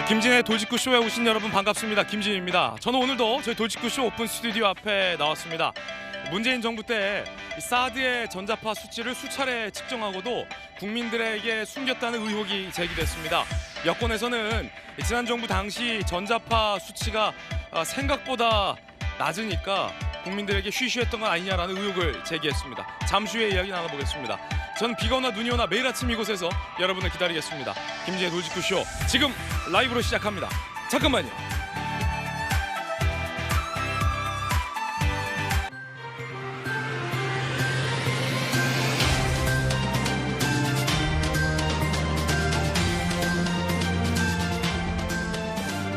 김진의 돌직구쇼에 오신 여러분 반갑습니다. 김진입니다. 저는 오늘도 저희 돌직구쇼 오픈 스튜디오 앞에 나왔습니다. 문재인 정부 때 사드의 전자파 수치를 수차례 측정하고도 국민들에게 숨겼다는 의혹이 제기됐습니다. 여권에서는 지난 정부 당시 전자파 수치가 생각보다 낮으니까 국민들에게 쉬쉬했던 건 아니냐라는 의혹을 제기했습니다. 잠시 후에 이야기 나눠보겠습니다. 저는 비가 오나 눈이 오나 매일 아침 이곳에서 여러분을 기다리겠습니다. 김진의 돌직구쇼 지금 라이브로 시작합니다. 잠깐만요.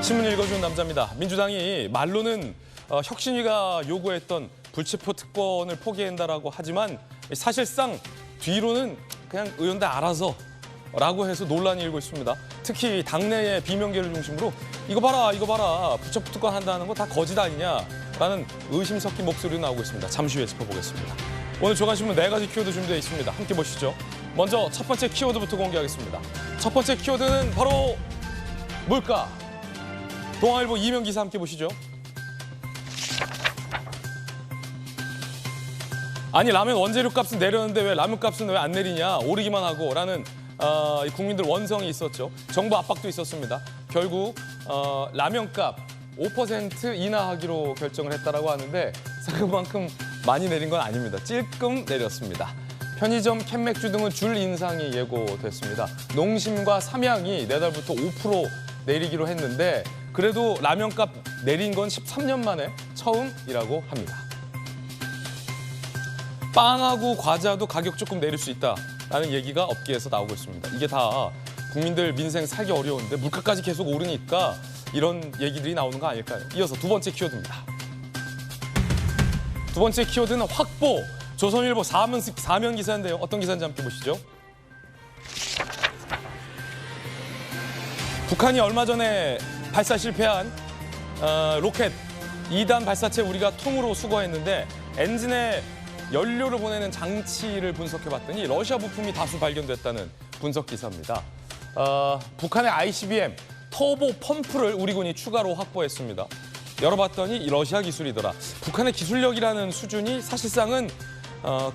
신문 읽어주는 남자입니다. 민주당이 말로는 혁신위가 요구했던 불체포 특권을 포기한다라고 하지만 사실상 뒤로는 그냥 의원들 알아서 라고 해서 논란이 일고 있습니다. 특히 당내의 비명계를 중심으로 이거 봐라 불체포 특권 한다는 거 다 거짓 아니냐라는 의심 섞인 목소리가 나오고 있습니다. 잠시 후에 짚어보겠습니다. 오늘 조간신문 4가지 키워드 준비되어 있습니다. 함께 보시죠. 먼저 첫 번째 키워드부터 공개하겠습니다. 첫 번째 키워드는 바로 물가. 동아일보 이면 기사 함께 보시죠. 아니 라면 원재료 값은 내렸는데 왜 라면 값은 왜 안 내리냐, 오르기만 하고 라는 국민들 원성이 있었죠. 정부 압박도 있었습니다. 결국 라면값 5% 인하하기로 결정을 했다라고 하는데 그만큼 많이 내린 건 아닙니다. 찔끔 내렸습니다. 편의점, 캔맥주 등은 줄 인상이 예고됐습니다. 농심과 삼양이 내달부터 5% 내리기로 했는데 그래도 라면값 내린 건 13년 만에 처음이라고 합니다. 빵하고 과자도 가격 조금 내릴 수 있다라는 얘기가 업계에서 나오고 있습니다. 이게 다 국민들 민생 살기 어려운데 물가까지 계속 오르니까 이런 얘기들이 나오는 거 아닐까요? 이어서 두 번째 키워드입니다. 두 번째 키워드는 확보. 조선일보 사면 기사인데요. 어떤 기사인지 함께 보시죠. 북한이 얼마 전에 발사 실패한 로켓 2단 발사체 우리가 통으로 수거했는데 엔진에 연료를 보내는 장치를 분석해봤더니 러시아 부품이 다수 발견됐다는 분석 기사입니다. 북한의 ICBM 터보 펌프를 우리 군이 추가로 확보했습니다. 열어봤더니 러시아 기술이더라. 북한의 기술력이라는 수준이 사실상은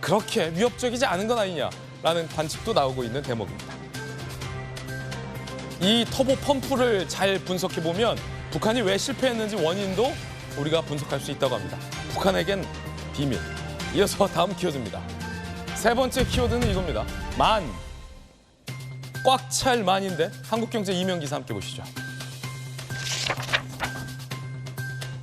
그렇게 위협적이지 않은 건 아니냐라는 관측도 나오고 있는 대목입니다. 이 터보 펌프를 잘 분석해보면 북한이 왜 실패했는지 원인도 우리가 분석할 수 있다고 합니다. 북한에겐 비밀. 이어서 다음 키워드입니다. 세 번째 키워드는 이겁니다. 만. 꽉 찰 만인데 한국경제 이면 기사 함께 보시죠.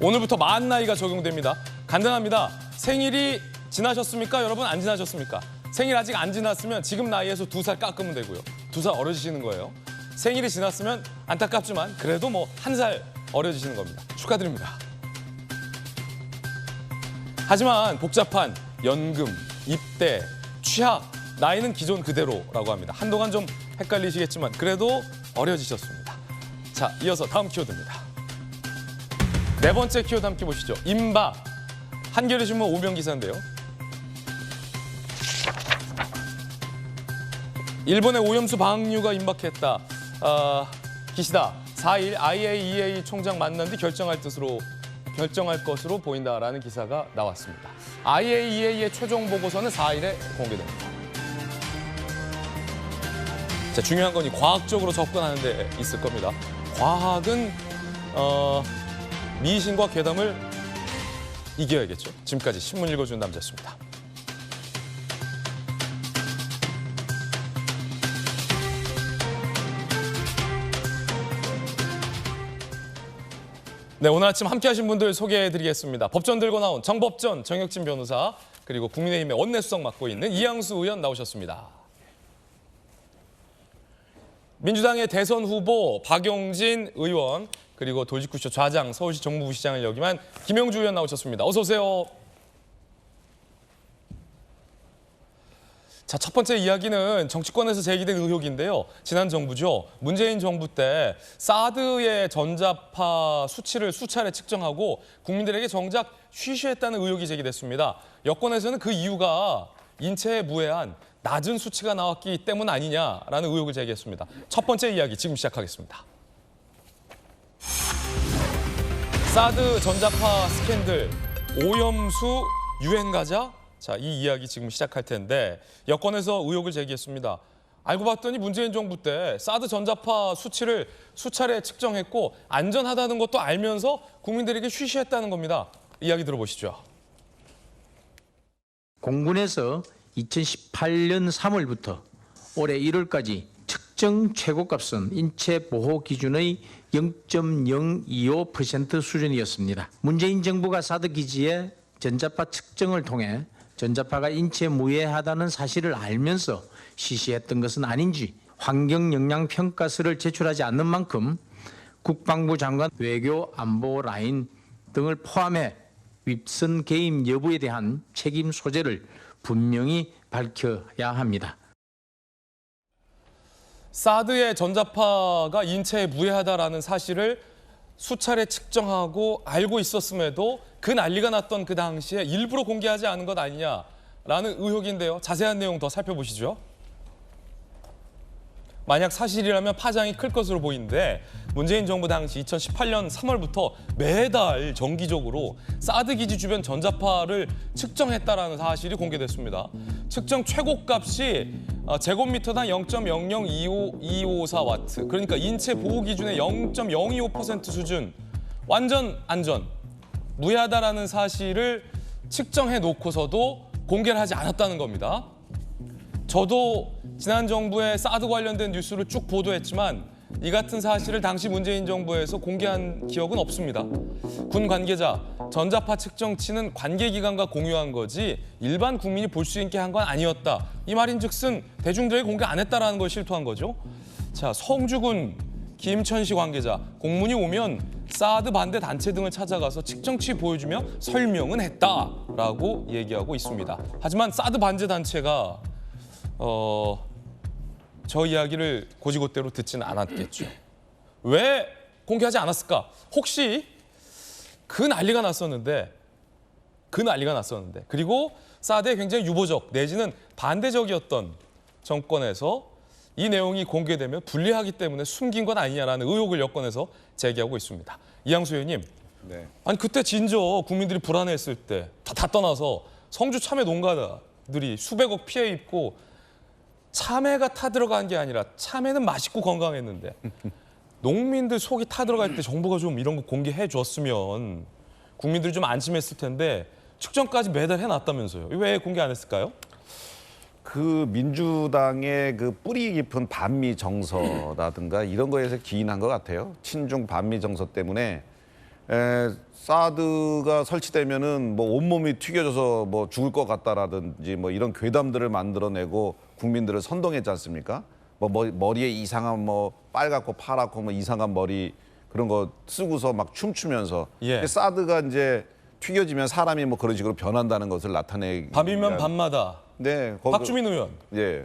오늘부터 만 나이가 적용됩니다. 간단합니다. 생일이 지나셨습니까? 여러분 안 지나셨습니까? 생일 아직 안 지났으면 지금 나이에서 2살 깎으면 되고요. 2살 어려지시는 거예요. 생일이 지났으면 안타깝지만 그래도 뭐 1살 어려지시는 겁니다. 축하드립니다. 하지만 복잡한 연금, 입대, 취학, 나이는 기존 그대로라고 합니다. 한동안 좀 헷갈리시겠지만 그래도 어려지셨습니다. 자, 이어서 다음 키워드입니다. 네 번째 키워드 함께 보시죠. 임박. 한겨레신문 오면 기사인데요. 일본의 오염수 방류가 임박했다. 기시다 4일 IAEA 총장 만난 뒤 결정할 것으로 보인다라는 기사가 나왔습니다. IAEA의 최종 보고서는 4일에 공개됩니다. 자, 중요한 건 이 과학적으로 접근하는 데 있을 겁니다. 과학은 미신과 괴담을 이겨야겠죠. 지금까지 신문 읽어주는 남자였습니다. 네, 오늘 아침 함께하신 분들 소개해드리겠습니다. 법전 들고 나온 정법전 정혁진 변호사 그리고 국민의힘의 원내수석 맡고 있는 이양수 의원 나오셨습니다. 민주당의 대선 후보 박용진 의원 그리고 돌직구쇼 좌장 서울시 정무부시장을 역임한 김영주 의원 나오셨습니다. 어서 오세요. 자, 첫 번째 이야기는 정치권에서 제기된 의혹인데요. 지난 정부죠. 문재인 정부 때 사드의 전자파 수치를 수차례 측정하고 국민들에게 정작 쉬쉬했다는 의혹이 제기됐습니다. 여권에서는 그 이유가 인체에 무해한 낮은 수치가 나왔기 때문 아니냐라는 의혹을 제기했습니다. 첫 번째 이야기 지금 시작하겠습니다. 사드 전자파 스캔들, 오염수 유행 가자? 자, 이 이야기 지금 시작할 텐데 여권에서 의혹을 제기했습니다. 알고 봤더니 문재인 정부 때 사드 전자파 수치를 수차례 측정했고 안전하다는 것도 알면서 국민들에게 쉬쉬했다는 겁니다. 이야기 들어보시죠. 공군에서 2018년 3월부터 올해 1월까지 측정 최고값은 인체 보호 기준의 0.025% 수준이었습니다. 문재인 정부가 사드 기지의 전자파 측정을 통해 전자파가 인체에 무해하다는 사실을 알면서 시시했던 것은 아닌지 환경영향평가서를 제출하지 않는 만큼 국방부 장관 외교 안보 라인 등을 포함해 윗선 개입 여부에 대한 책임 소재를 분명히 밝혀야 합니다. 사드의 전자파가 인체에 무해하다라는 사실을 수차례 측정하고 알고 있었음에도 그 난리가 났던 그 당시에 일부러 공개하지 않은 것 아니냐라는 의혹인데요. 자세한 내용 더 살펴보시죠. 만약 사실이라면 파장이 클 것으로 보이는데 문재인 정부 당시 2018년 3월부터 매달 정기적으로 사드 기지 주변 전자파를 측정했다라는 사실이 공개됐습니다. 측정 최고값이 제곱미터당 0.00254와트, 그러니까 인체 보호 기준의 0.025% 수준, 완전 안전, 무해하다라는 사실을 측정해 놓고서도 공개를 하지 않았다는 겁니다. 저도 지난 정부의 사드 관련된 뉴스를 쭉 보도했지만 이 같은 사실을 당시 문재인 정부에서 공개한 기억은 없습니다. 군 관계자, 전자파 측정치는 관계기관과 공유한 거지 일반 국민이 볼 수 있게 한 건 아니었다. 이 말인즉슨 대중들에게 공개 안 했다라는 걸 실토한 거죠. 자, 성주군 김천시 관계자, 공문이 오면 사드 반대 단체 등을 찾아가서 측정치 보여주며 설명은 했다라고 얘기하고 있습니다. 하지만 사드 반대 단체가 저 이야기를 고지고대로 듣지는 않았겠죠. 왜 공개하지 않았을까? 혹시 그 난리가 났었는데 그리고 사드에 굉장히 유보적 내지는 반대적이었던 정권에서 이 내용이 공개되면 불리하기 때문에 숨긴 것 아니냐라는 의혹을 여권에서 제기하고 있습니다. 이양수 의원님, 네. 아니 그때 진저 국민들이 불안해했을 때 다 떠나서 성주 참외 농가들이 수백억 피해 입고 참외가 타들어간 게 아니라 참외는 맛있고 건강했는데 농민들 속이 타들어갈 때 정부가 좀 이런 거 공개해 줬으면 국민들이 좀 안심했을 텐데 측정까지 매달 해놨다면서요. 왜 공개 안 했을까요? 그 민주당의 그 뿌리 깊은 반미 정서라든가 이런 거에서 기인한 것 같아요. 친중 반미 정서 때문에 사드가 설치되면은 뭐 온몸이 튀겨져서 뭐 죽을 것 같다라든지 뭐 이런 괴담들을 만들어내고 국민들을 선동했지 않습니까? 뭐 머리에 이상한 뭐 빨갛고 파랗고 뭐 이상한 머리 그런 거 쓰고서 막 춤추면서 예. 사드가 이제 튀겨지면 사람이 뭐 그런 식으로 변한다는 것을 나타내기 밤이면 밤마다. 네, 박주민 의원. 예,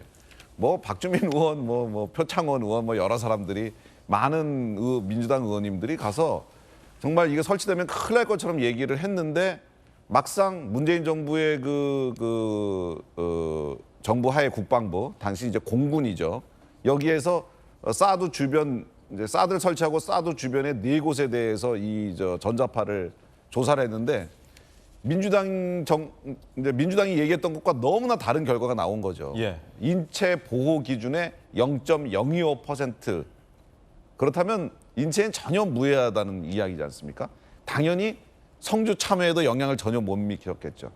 뭐 박주민 의원, 뭐 표창원 의원, 뭐 여러 사람들이 많은 민주당 의원님들이 가서 정말 이게 설치되면 큰일 날 것처럼 얘기를 했는데 막상 문재인 정부의 정부 하에 국방부, 당시 이제 공군이죠. 여기에서 사드 주변 이제 사드를 설치하고 사드 주변의 4곳에 대해서 전자파를 조사를 했는데 민주당이 얘기했던 것과 너무나 다른 결과가 나온 거죠. 예. 인체 보호 기준의 0.025%. 그렇다면 인체엔 전혀 무해하다는 이야기지 않습니까? 당연히 성주 참외에도 영향을 전혀 못 미쳤겠죠.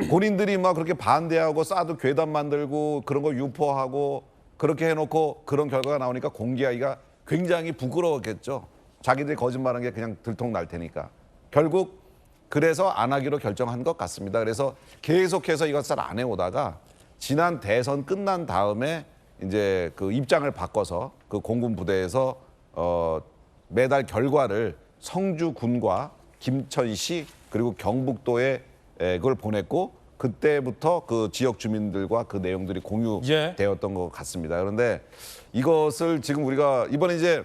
본인들이 막 그렇게 반대하고 사드 괴담 만들고 그런 거 유포하고 그렇게 해놓고 그런 결과가 나오니까 공개하기가 굉장히 부끄러웠겠죠. 자기들이 거짓말한 게 그냥 들통날 테니까. 결국 그래서 안 하기로 결정한 것 같습니다. 그래서 계속해서 이것을 안 해오다가 지난 대선 끝난 다음에 이제 그 입장을 바꿔서 그 공군 부대에서 매달 결과를 성주군과 김천시 그리고 경북도에 그걸 보냈고 그때부터 그 지역 주민들과 그 내용들이 공유되었던 것 같습니다. 그런데 이것을 지금 우리가 이번에 이제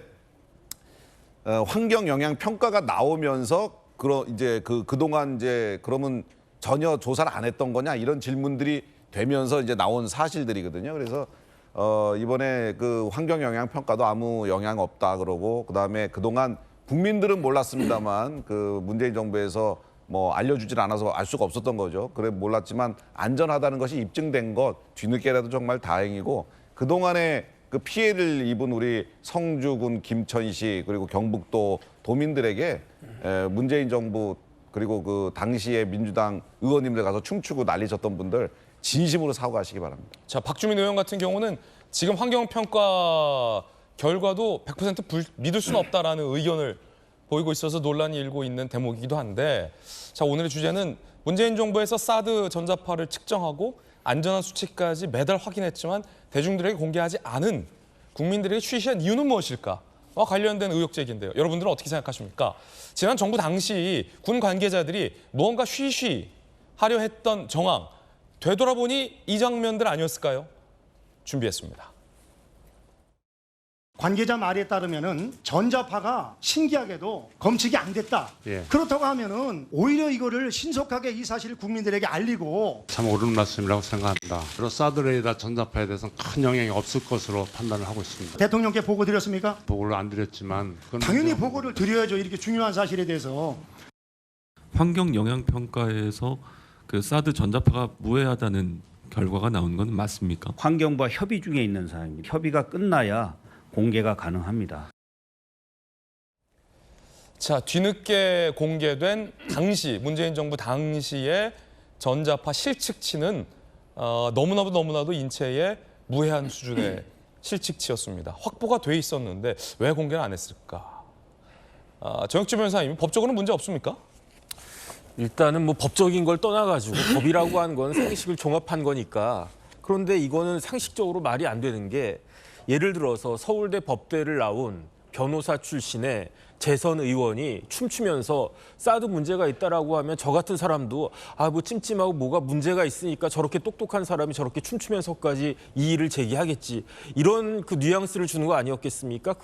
환경 영향 평가가 나오면서 그동안 이제 그러면 전혀 조사를 안 했던 거냐 이런 질문들이 되면서 이제 나온 사실들이거든요. 그래서 이번에 그 환경 영향 평가도 아무 영향 없다 그러고 그다음에 그동안 국민들은 몰랐습니다만 그 문재인 정부에서 뭐 알려주질 않아서 알 수가 없었던 거죠. 그래 몰랐지만 안전하다는 것이 입증된 것 뒤늦게라도 정말 다행이고 그동안에 그 피해를 입은 우리 성주군 김천시 그리고 경북도 도민들에게 문재인 정부 그리고 그 당시에 민주당 의원님들 가서 춤추고 난리쳤던 분들 진심으로 사과하시기 바랍니다. 자, 박주민 의원 같은 경우는 지금 환경평가 결과도 100% 믿을 수는 없다라는 의견을 보이고 있어서 논란이 일고 있는 대목이기도 한데, 자, 오늘의 주제는 문재인 정부에서 사드 전자파를 측정하고 안전한 수치까지 매달 확인했지만 대중들에게 공개하지 않은 국민들에게 쉬쉬한 이유는 무엇일까와 관련된 의혹 제기인데요. 여러분들은 어떻게 생각하십니까? 지난 정부 당시 군 관계자들이 무언가 쉬쉬하려 했던 정황, 되돌아보니 이 장면들 아니었을까요? 준비했습니다. 관계자 말에 따르면은 전자파가 신기하게도 검측이 안 됐다. 예. 그렇다고 하면은 오히려 이거를 신속하게 이 사실을 국민들에게 알리고 참 옳은 말씀이라고 생각합니다. 그리고 사드 레이더 전자파에 대해서는 큰 영향이 없을 것으로 판단을 하고 있습니다. 대통령께 보고 드렸습니까? 보고를 안 드렸지만 그건 당연히 문제- 보고를 드려야죠. 이렇게 중요한 사실에 대해서. 환경 영향 평가에서 그 사드 전자파가 무해하다는 결과가 나온 건 맞습니까? 환경부와 협의 중에 있는 사항입니다. 협의가 끝나야 공개가 가능합니다. 자, 뒤늦게 공개된 당시 문재인 정부 당시의 전자파 실측치는 너무나도 인체에 무해한 수준의 실측치였습니다. 확보가 돼 있었는데 왜 공개를 안 했을까? 정혁주 변호사님, 법적으로는 문제 없습니까? 일단은 뭐 법적인 걸 떠나가지고 법이라고 한 건 상식을 종합한 거니까. 그런데 이거는 상식적으로 말이 안 되는 게, 예를 들어서 서울대 법대를 나온 변호사 출신의 재선 의원이 춤추면서 사드 문제가 있다라고 하면 저 같은 사람도 뭐 찜찜하고 뭐가 문제가 있으니까 저렇게 똑똑한 사람이 저렇게 춤추면서까지 이의를 제기하겠지, 이런 그 뉘앙스를 주는 거 아니었겠습니까?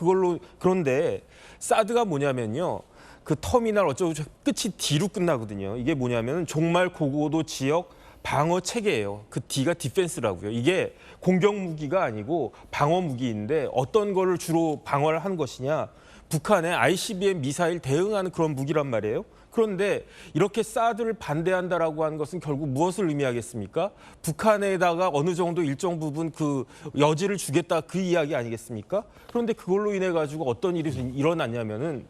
그런데 사드가 뭐냐면요, 그 터미널 어쩌고 끝이 D로 끝나거든요. 이게 뭐냐면 정말 고고도 지역 방어 체계예요. 그 D가 디펜스라고요. 이게 공격 무기가 아니고 방어 무기인데 어떤 거를 주로 방어를 하는 것이냐? 북한의 ICBM 미사일 대응하는 그런 무기란 말이에요. 그런데 이렇게 사드를 반대한다라고 하는 것은 결국 무엇을 의미하겠습니까? 북한에다가 어느 정도 일정 부분 그 여지를 주겠다, 그 이야기 아니겠습니까? 그런데 그걸로 인해 가지고 어떤 일이 일어났냐면은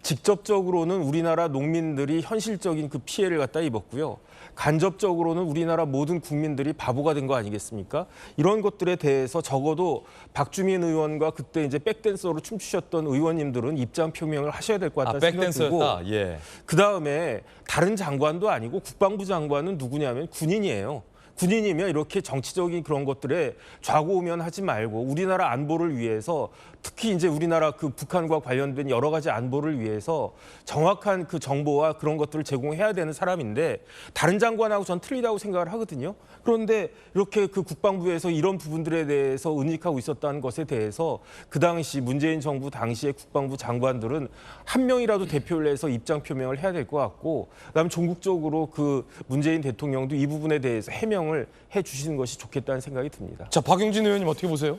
직접적으로는 우리나라 농민들이 현실적인 그 피해를 갖다 입었고요. 간접적으로는 우리나라 모든 국민들이 바보가 된 거 아니겠습니까? 이런 것들에 대해서 적어도 박주민 의원과 그때 이제 백댄서로 춤추셨던 의원님들은 입장 표명을 하셔야 될 것 같다는 생각이 들고, 백댄서였다. 예. 그다음에 다른 장관도 아니고 국방부 장관은 누구냐면 군인이에요. 군인이면 이렇게 정치적인 그런 것들에 좌고우면하지 말고 우리나라 안보를 위해서, 특히 이제 우리나라 그 북한과 관련된 여러 가지 안보를 위해서 정확한 그 정보와 그런 것들을 제공해야 되는 사람인데, 다른 장관하고 전 틀리다고 생각을 하거든요. 그런데 이렇게 그 국방부에서 이런 부분들에 대해서 은닉하고 있었다는 것에 대해서 그 당시 문재인 정부 당시의 국방부 장관들은 한 명이라도 대표를 해서 입장 표명을 해야 될 것 같고, 그다음에 전국적으로 그 문재인 대통령도 이 부분에 대해서 해명을 해 주시는 것이 좋겠다는 생각이 듭니다. 자, 박용진 의원님 어떻게 보세요?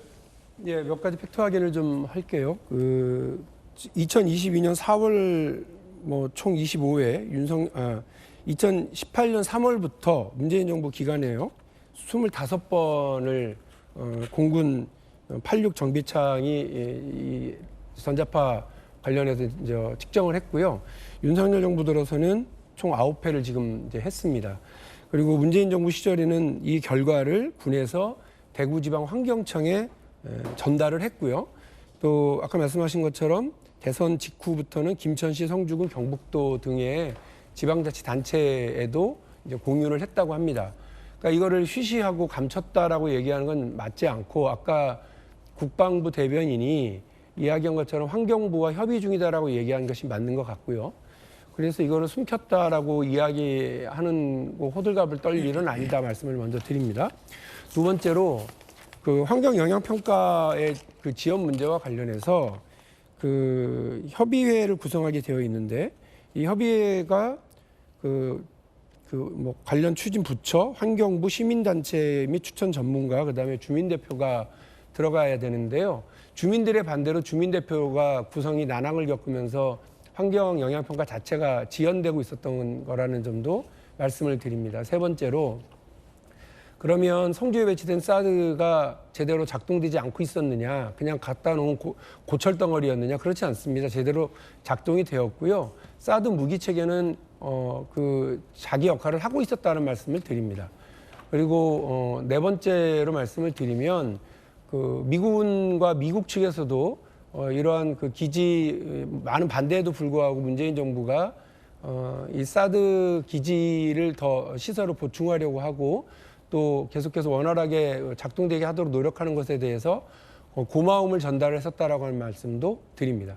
예, 몇 가지 팩트 확인을 좀 할게요. 2022년 4월 총 25회 2018년 3월부터 문재인 정부 기간에요. 25번을 공군 86 정비창이 이 전자파 관련해서 이제 측정을 했고요. 윤석열 정부 들어서는 총 9회를 지금 이제 했습니다. 그리고 문재인 정부 시절에는 이 결과를 군에서 대구지방환경청에 전달을 했고요. 또 아까 말씀하신 것처럼 대선 직후부터는 김천시, 성주군, 경북도 등의 지방자치단체에도 이제 공유를 했다고 합니다. 그러니까 이거를 쉬쉬하고 감췄다라고 얘기하는 건 맞지 않고, 아까 국방부 대변인이 이야기한 것처럼 환경부와 협의 중이다라고 얘기한 것이 맞는 것 같고요. 그래서 이거를 숨겼다라고 이야기하는 호들갑을 떨 일은 아니다 말씀을 먼저 드립니다. 두 번째로 그 환경 영향 평가의 그 지원 문제와 관련해서 그 협의회를 구성하게 되어 있는데, 이 협의회가 관련 추진 부처, 환경부, 시민단체 및 추천 전문가, 그다음에 주민대표가 들어가야 되는데요. 주민들의 반대로 주민대표가 구성이 난항을 겪으면서 환경 영향 평가 자체가 지연되고 있었던 거라는 점도 말씀을 드립니다. 세 번째로 그러면 성주에 배치된 사드가 제대로 작동되지 않고 있었느냐, 그냥 갖다 놓은 고철 덩어리였느냐? 그렇지 않습니다. 제대로 작동이 되었고요. 사드 무기 체계는 자기 역할을 하고 있었다는 말씀을 드립니다. 그리고 네 번째로 말씀을 드리면 미군과 미국 측에서도 이러한 기지 많은 반대에도 불구하고 문재인 정부가 이 사드 기지를 더 시설을 보충하려고 하고 또 계속해서 원활하게 작동되게 하도록 노력하는 것에 대해서 고마움을 전달했었다라고 하는 말씀도 드립니다.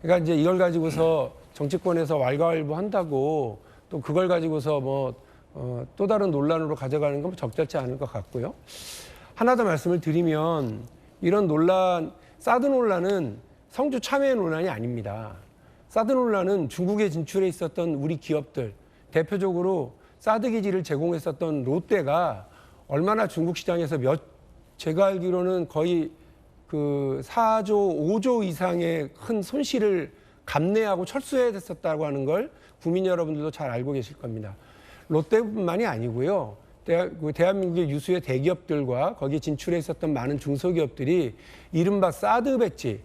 그러니까 이제 이걸 가지고서 정치권에서 왈가왈부한다고 또 그걸 가지고서 또 다른 논란으로 가져가는 건 적절치 않을 것 같고요. 하나 더 말씀을 드리면 이런 논란, 사드 논란은 성주 참여의 논란이 아닙니다. 사드 논란은 중국에 진출해 있었던 우리 기업들, 대표적으로 사드 기지를 제공했었던 롯데가 얼마나 중국 시장에서 제가 알기로는 거의 4조, 5조 이상의 큰 손실을 감내하고 철수해야 됐었다고 하는 걸 국민 여러분들도 잘 알고 계실 겁니다. 롯데뿐만이 아니고요. 대한민국의 유수의 대기업들과 거기에 진출해 있었던 많은 중소기업들이 이른바 사드 배치,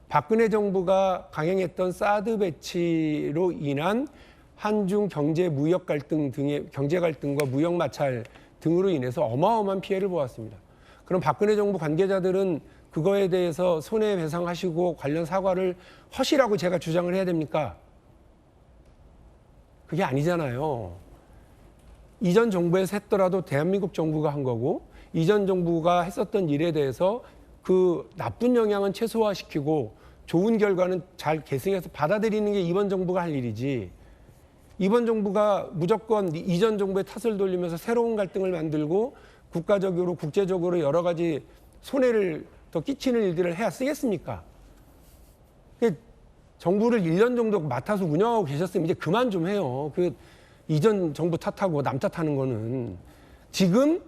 박근혜 정부가 강행했던 사드 배치로 인한 한중 경제 무역 갈등 등의 경제 갈등과 무역 마찰 등으로 인해서 어마어마한 피해를 보았습니다. 그럼 박근혜 정부 관계자들은 그거에 대해서 손해배상하시고 관련 사과를 하시라고 제가 주장을 해야 됩니까? 그게 아니잖아요. 이전 정부에서 했더라도 대한민국 정부가 한 거고 이전 정부가 했었던 일에 대해서 그 나쁜 영향은 최소화시키고 좋은 결과는 잘 계승해서 받아들이는 게 이번 정부가 할 일이지, 이번 정부가 무조건 이전 정부의 탓을 돌리면서 새로운 갈등을 만들고 국가적으로 국제적으로 여러 가지 손해를 더 끼치는 일들을 해야 쓰겠습니까? 정부를 1년 정도 맡아서 운영하고 계셨으면 이제 그만 좀 해요. 이전 정부 탓하고 남 탓하는 거는. 지금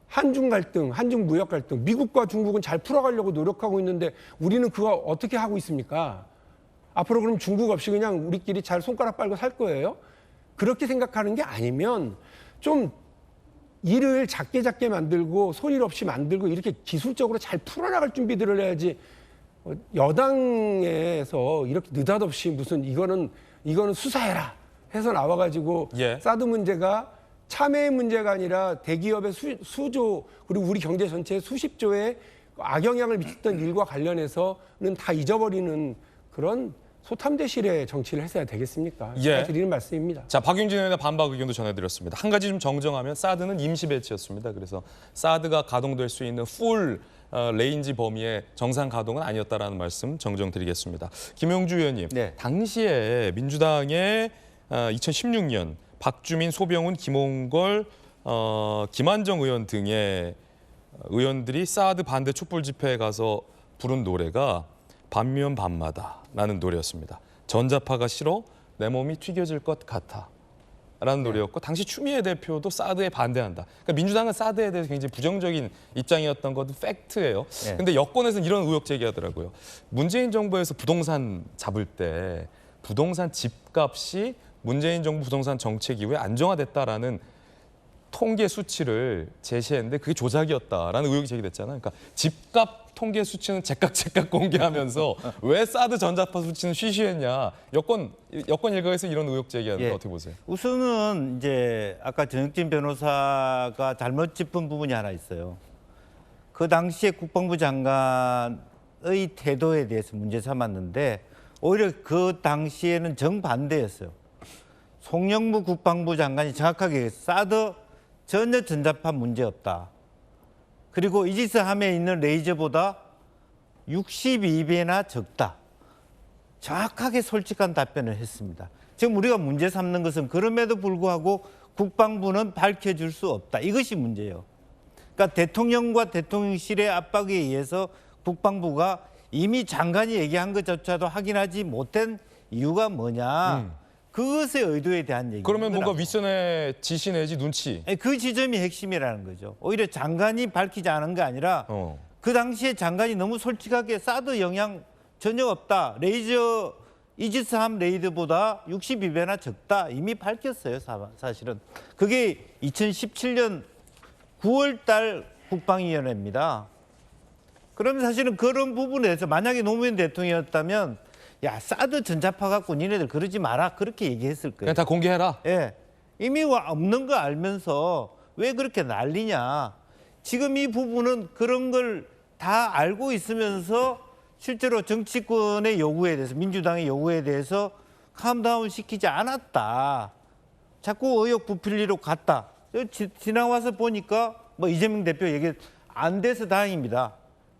한중 갈등, 한중 무역 갈등, 미국과 중국은 잘 풀어가려고 노력하고 있는데 우리는 그거 어떻게 하고 있습니까? 앞으로 그럼 중국 없이 그냥 우리끼리 잘 손가락 빨고 살 거예요? 그렇게 생각하는 게 아니면 좀 일을 작게 만들고 소일 없이 만들고 이렇게 기술적으로 잘 풀어나갈 준비들을 해야지, 여당에서 이렇게 느닷없이 무슨 이거는 수사해라 해서 나와가지고 예. 사드 문제가 참여의 문제가 아니라 대기업의 수조 그리고 우리 경제 전체에 수십조의 악영향을 미쳤던 일과 관련해서는 다 잊어버리는 그런 소탐대실의 정치를 했어야 되겠습니까? 예. 제가 드리는 말씀입니다. 자, 박용진 의원의 반박 의견도 전해드렸습니다. 한 가지 좀 정정하면 사드는 임시 배치였습니다. 그래서 사드가 가동될 수 있는 풀 레인지 범위의 정상 가동은 아니었다라는 말씀 정정드리겠습니다. 김용주 의원님, 네. 당시에 민주당의 2016년 박주민, 소병훈, 김홍걸, 김한정 의원 등의 의원들이 사드 반대 촛불 집회에 가서 부른 노래가 반면 반마다라는 노래였습니다. 전자파가 싫어 내 몸이 튀겨질 것 같아 라는 노래였고 당시 추미애 대표도 사드에 반대한다. 그러니까 민주당은 사드에 대해서 굉장히 부정적인 입장이었던 것은 팩트예요. 근데 여권에서는 이런 의혹 제기하더라고요. 문재인 정부에서 부동산 잡을 때 부동산 집값이 문재인 정부 부동산 정책 이후에 안정화됐다라는 통계 수치를 제시했는데 그게 조작이었다라는 의혹이 제기됐잖아요. 그러니까 집값 통계 수치는 제깍 공개하면서 왜 사드 전자파 수치는 쉬쉬했냐. 여권 일각에서 이런 의혹 제기하는데 어떻게 보세요? 우선은 이제 아까 전혁진 변호사가 잘못 짚은 부분이 하나 있어요. 그 당시에 국방부 장관의 태도에 대해서 문제 삼았는데 오히려 그 당시에는 정반대였어요. 송영무 국방부 장관이 정확하게 사드 전혀 전자파 문제 없다. 그리고 이지스함에 있는 레이저보다 62배나 적다. 정확하게 솔직한 답변을 했습니다. 지금 우리가 문제 삼는 것은 그럼에도 불구하고 국방부는 밝혀줄 수 없다. 이것이 문제예요. 그러니까 대통령과 대통령실의 압박에 의해서 국방부가 이미 장관이 얘기한 것조차도 확인하지 못한 이유가 뭐냐. 그것의 의도에 대한 얘기입니다. 그러면 뭔가 윗선의 지시 내지 눈치. 그 지점이 핵심이라는 거죠. 오히려 장관이 밝히지 않은 게 아니라 그 당시에 장관이 너무 솔직하게 사드 영향 전혀 없다. 레이저 이지스함 레이드보다 62배나 적다. 이미 밝혔어요, 사실은. 그게 2017년 9월 달 국방위원회입니다. 그럼 사실은 그런 부분에서 만약에 노무현 대통령이었다면 야, 사드 전자파 갖고 니네들 그러지 마라. 그렇게 얘기했을 거예요. 그냥 다 공개해라. 예. 이미 없는 거 알면서 왜 그렇게 난리냐. 지금 이 부분은 그런 걸 다 알고 있으면서 실제로 정치권의 요구에 대해서, 민주당의 요구에 대해서 캄다운 시키지 않았다. 자꾸 의혹 부풀리로 갔다. 지나와서 보니까 뭐 이재명 대표 얘기 안 돼서 다행입니다.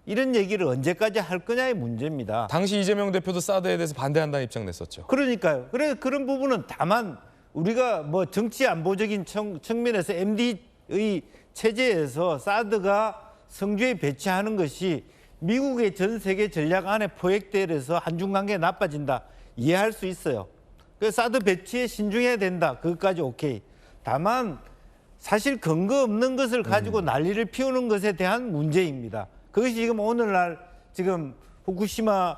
이런 얘기를 언제까지 할 거냐의 문제입니다. 당시 이재명 대표도 사드에 대해서 반대한다는 입장 냈었죠. 그러니까요. 그래 그런 부분은 다만 우리가 뭐 정치 안보적인 측면에서 MD의 체제에서 사드가 성주에 배치하는 것이 미국의 전 세계 전략 안에 포획돼서 한중 관계가 나빠진다. 이해할 수 있어요. 그 사드 배치에 신중해야 된다. 그것까지 오케이. 다만 사실 근거 없는 것을 가지고 난리를 피우는 것에 대한 문제입니다. 그것이 지금 오늘날 지금 후쿠시마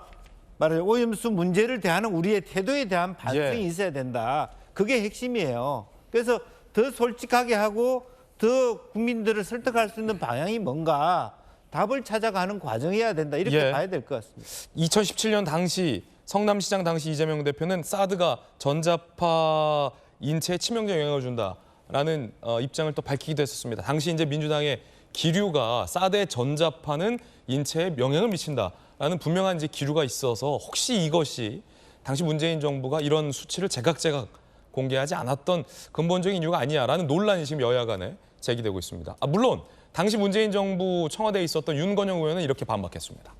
말하자면 오염수 문제를 대하는 우리의 태도에 대한 반성이 있어야 된다. 그게 핵심이에요. 그래서 더 솔직하게 하고 더 국민들을 설득할 수 있는 방향이 뭔가 답을 찾아가는 과정이어야 된다. 이렇게 봐야 될 것 같습니다. 2017년 당시 성남시장 당시 이재명 대표는 사드가 전자파 인체에 치명적 영향을 준다라는 입장을 또 밝히기도 했었습니다. 당시 이제 민주당의 기류가 사드의 전자파는 인체에 영향을 미친다라는 분명한 이제 기류가 있어서 혹시 이것이 당시 문재인 정부가 이런 수치를 제각제각 공개하지 않았던 근본적인 이유가 아니냐라는 논란이 지금 여야 간에 제기되고 있습니다. 물론 당시 문재인 정부 청와대에 있었던 윤건영 의원은 이렇게 반박했습니다.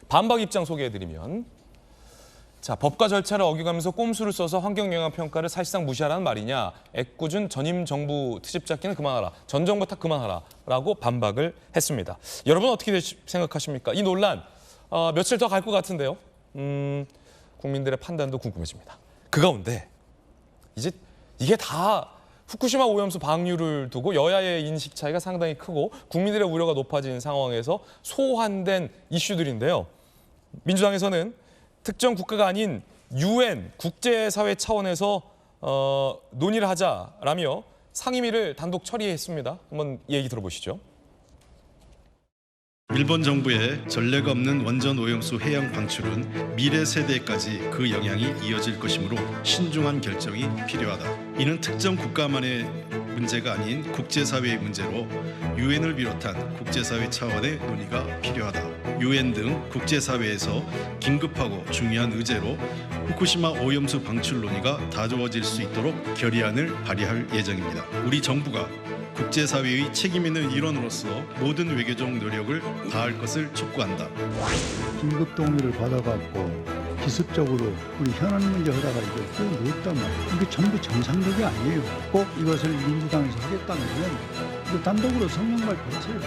반박 입장 소개해드리면 자, 법과 절차를 어겨가면서 꼼수를 써서 환경영향평가를 사실상 무시하라는 말이냐. 애꿎은 전임 정부 트집 잡기는 그만하라. 전 정부 탓 그만하라. 라고 반박을 했습니다. 여러분 어떻게 생각하십니까? 이 논란 며칠 더 갈 것 같은데요. 국민들의 판단도 궁금해집니다. 그 가운데 이제 이게 다 후쿠시마 오염수 방류를 두고 여야의 인식 차이가 상당히 크고 국민들의 우려가 높아진 상황에서 소환된 이슈들인데요. 민주당에서는 특정 국가가 아닌 UN 국제사회 차원에서 논의를 하자라며 상임위를 단독 처리했습니다. 한번 얘기 들어보시죠. 일본 정부의 전례가 없는 원전 오염수 해양 방출은 미래 세대까지 그 영향이 이어질 것이므로 신중한 결정이 필요하다. 이는 특정 국가만의 문제가 아닌 국제사회의 문제로 유엔을 비롯한 국제사회 차원의 논의가 필요하다. 유엔 등 국제사회에서 긴급하고 중요한 의제로 후쿠시마 오염수 방출 논의가 다져질 수 있도록 결의안을 발의할 예정입니다. 우리 정부가 국제사회의 책임 있는 일원으로서 모든 외교적 노력을 다할 것을 촉구한다. 긴급 동의를 받아갖고 기습적으로 우리 현안 문제 하다가 이제 또 넣었단 말이에요. 이게 전부 정상적이 아니에요. 꼭 이것을 민주당에서 하겠다면 이거 단독으로 성명 발표하세요.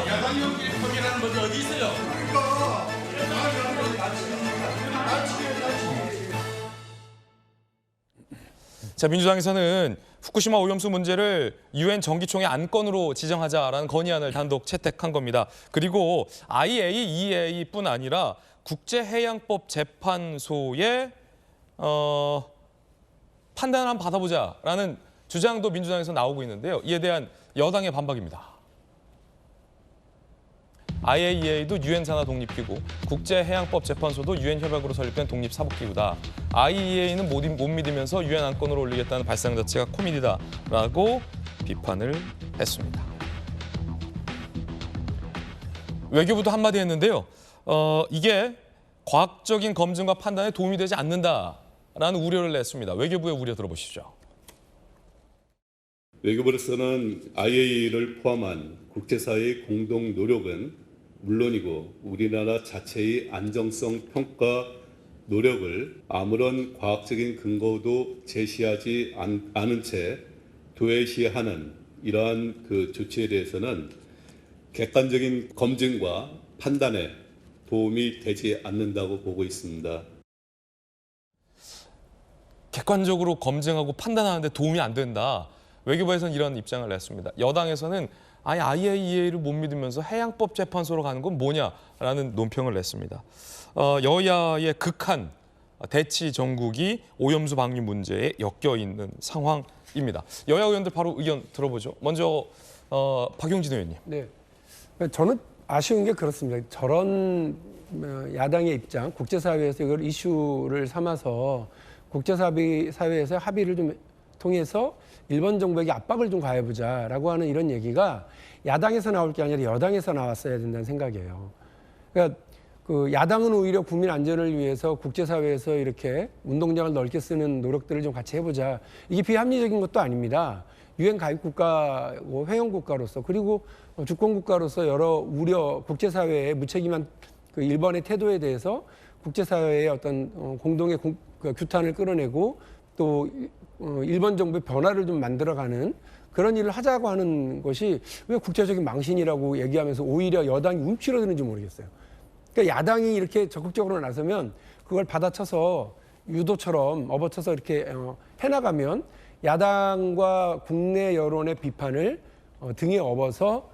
야당이 협의라는 것이 어디 있어요? 자, 민주당에서는 후쿠시마 오염수 문제를 UN 정기총회 안건으로 지정하자라는 건의안을 단독 채택한 겁니다. 그리고 IAEA뿐 아니라 국제해양법 재판소의 판단을 한번 받아보자라는 주장도 민주당에서 나오고 있는데요. 이에 대한 여당의 반박입니다. IAEA도 유엔 산하 독립기구, 국제해양법 재판소도 유엔 협약으로 설립된 독립사법기구다. IAEA는 못 믿으면서 유엔 안건으로 올리겠다는 발상 자체가 코미디다라고 비판을 했습니다. 외교부도 한마디 했는데요. 이게 과학적인 검증과 판단에 도움이 되지 않는다라는 우려를 냈습니다. 외교부의 우려 들어보시죠. 외교부로서는 IAEA를 포함한 국제사회의 공동 노력은 물론이고 우리나라 자체의 안정성 평가 노력을 아무런 과학적인 근거도 제시하지 않은 채 도외시하는 이러한 그 조치에 대해서는 객관적인 검증과 판단에 도움이 되지 않는다고 보고 있습니다. 객관적으로 검증하고 판단하는데 도움이 안 된다. 외교부에서는 이런 입장을 냈습니다. 여당에서는 아예 IAEA를 못 믿으면서 해양법 재판소로 가는 건 뭐냐라는 논평을 냈습니다. 여야의 극한 대치 정국이 오염수 방류 문제에 엮여 있는 상황입니다. 여야 의원들 바로 의견 들어보죠. 먼저 박용진 의원님. 네, 저는 아쉬운 게 그렇습니다. 저런 야당의 입장, 국제사회에서 이걸 이슈를 삼아서 국제사회에서 합의를 좀 통해서 일본 정부에게 압박을 좀 가해보자라고 하는 이런 얘기가 야당에서 나올 게 아니라 여당에서 나왔어야 된다는 생각이에요. 그러니까 그 야당은 오히려 국민 안전을 위해서 국제사회에서 이렇게 운동장을 넓게 쓰는 노력들을 좀 같이 해보자. 이게 비합리적인 것도 아닙니다. 유엔 가입 국가, 회원 국가로서 그리고 주권 국가로서 여러 우려, 국제사회의 무책임한 그 일본의 태도에 대해서 국제사회의 어떤 공동의 규탄을 끌어내고 또 일본 정부의 변화를 좀 만들어가는 그런 일을 하자고 하는 것이 왜 국제적인 망신이라고 얘기하면서 오히려 여당이 움츠러드는지 모르겠어요. 그러니까 야당이 이렇게 적극적으로 나서면 그걸 받아쳐서 유도처럼 업어쳐서 이렇게 해나가면 야당과 국내 여론의 비판을 등에 업어서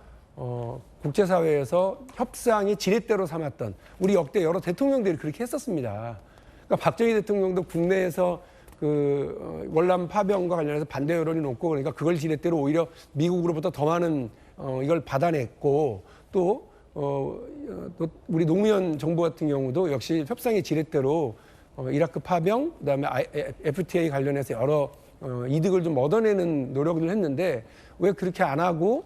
국제사회에서 협상의 지렛대로 삼았던 우리 역대 여러 대통령들이 그렇게 했었습니다. 그러니까 박정희 대통령도 국내에서 그 월남 파병과 관련해서 반대 여론이 높고 그러니까 그걸 지렛대로 오히려 미국으로부터 더 많은 이걸 받아냈고 또 우리 노무현 정부 같은 경우도 역시 협상의 지렛대로 이라크 파병 그다음에 FTA 관련해서 여러 이득을 좀 얻어내는 노력을 했는데 왜 그렇게 안 하고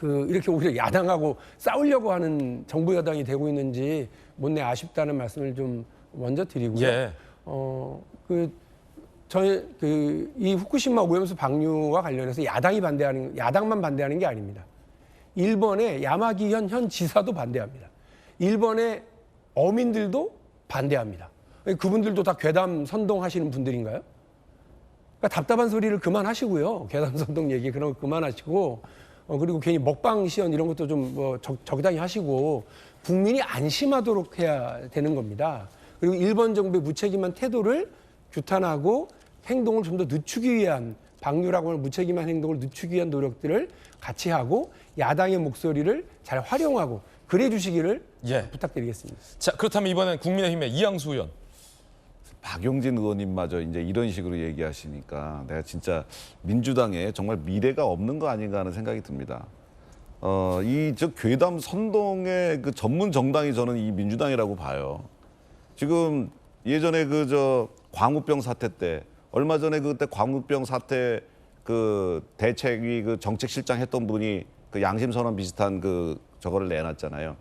이렇게 오히려 야당하고 싸우려고 하는 정부 여당이 되고 있는지 못내 아쉽다는 말씀을 좀 먼저 드리고요. 예. 이 후쿠시마 오염수 방류와 관련해서 야당만 반대하는 게 아닙니다. 일본의 야마기 현 지사도 반대합니다. 일본의 어민들도 반대합니다. 그분들도 다 괴담 선동하시는 분들인가요? 그러니까 답답한 소리를 그만하시고요. 괴담 선동 얘기 그런 거 그만하시고 그리고 괜히 먹방 시연 이런 것도 좀 적당히 하시고 국민이 안심하도록 해야 되는 겁니다. 그리고 일본 정부의 무책임한 태도를 규탄하고 행동을 좀 더 늦추기 위한 방류라고 하는 무책임한 행동을 늦추기 위한 노력들을 같이 하고 야당의 목소리를 잘 활용하고 그래 주시기를 부탁드리겠습니다. 자, 그렇다면 이번엔 국민의힘의 이양수 의원. 박용진 의원님마저 이제 이런 식으로 얘기하시니까 내가 진짜 민주당에 정말 미래가 없는 거 아닌가 하는 생각이 듭니다. 저 괴담 선동의 그 전문 정당이 저는 이 민주당이라고 봐요. 지금 예전에 광우병 사태 때 얼마 전에 그때 광우병 사태 그 대책위 그 정책실장 했던 분이 그 양심선언 비슷한 저거를 내놨잖아요.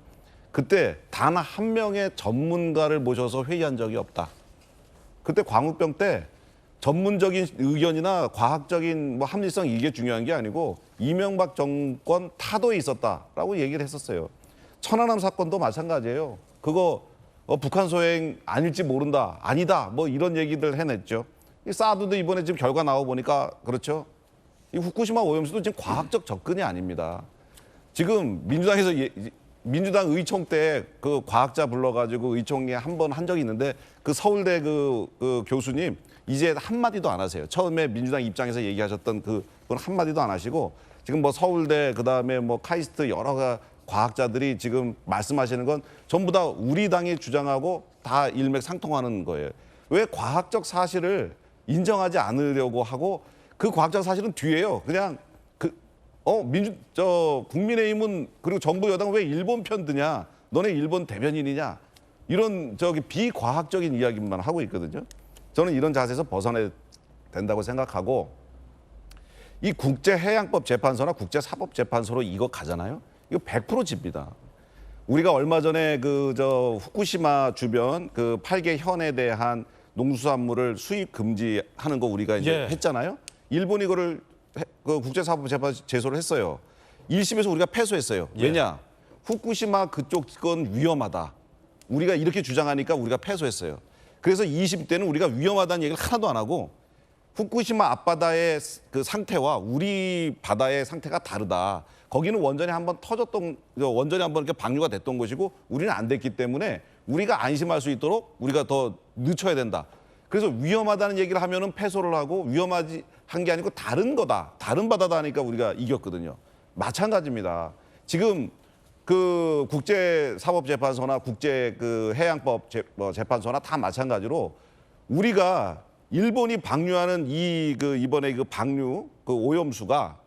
그때 단 한 명의 전문가를 모셔서 회의한 적이 없다. 그때 광우병 때 전문적인 의견이나 과학적인 합리성 이게 중요한 게 아니고 이명박 정권 타도에 있었다라고 얘기를 했었어요. 천안함 사건도 마찬가지예요. 그거 북한 소행 아닐지 모른다, 아니다, 이런 얘기들 해냈죠. 이 사드도 이번에 지금 결과 나와 보니까 그렇죠. 이 후쿠시마 오염수도 지금 과학적 접근이 아닙니다. 지금 민주당에서 민주당 의총 때 그 과학자 불러가지고 의총에 한 번 한 적이 있는데 그 서울대 그 교수님 이제 한마디도 안 하세요. 처음에 민주당 입장에서 얘기하셨던 그건 한마디도 안 하시고 지금 서울대 그다음에 카이스트 여러 과학자들이 지금 말씀하시는 건 전부 다 우리 당이 주장하고 다 일맥상통하는 거예요. 왜 과학적 사실을 인정하지 않으려고 하고 그 과학적 사실은 뒤에요. 그냥 국민의힘은 그리고 정부 여당은 왜 일본 편 드냐? 너네 일본 대변인이냐? 이런 비과학적인 이야기만 하고 있거든요. 저는 이런 자세에서 벗어나야 된다고 생각하고 이 국제해양법 재판소나 국제사법재판소로 이거 가잖아요. 이거 100% 집니다. 우리가 얼마 전에 후쿠시마 주변 8개 현에 대한 농수산물을 수입 금지하는 거 우리가 이제 했잖아요. 일본이 이거를 국제사법재판 제소를 했어요. 1심에서 우리가 패소했어요. 왜냐? 후쿠시마 그쪽 건 위험하다. 우리가 이렇게 주장하니까 우리가 패소했어요. 그래서 2심 때는 우리가 위험하다는 얘기를 하나도 안 하고 후쿠시마 앞바다의 그 상태와 우리 바다의 상태가 다르다. 거기는 원전이 한번 원전이 한번 이렇게 방류가 됐던 것이고 우리는 안 됐기 때문에 우리가 안심할 수 있도록 우리가 더 늦춰야 된다. 그래서 위험하다는 얘기를 하면은 패소를 하고 위험하지 한 게 아니고 다른 거다. 다른 바다다 하니까 우리가 이겼거든요. 마찬가지입니다. 지금 그 국제사법재판소나 국제 그 해양법 재판소나 다 마찬가지로 우리가 일본이 방류하는 이번에 그 방류 그 오염수가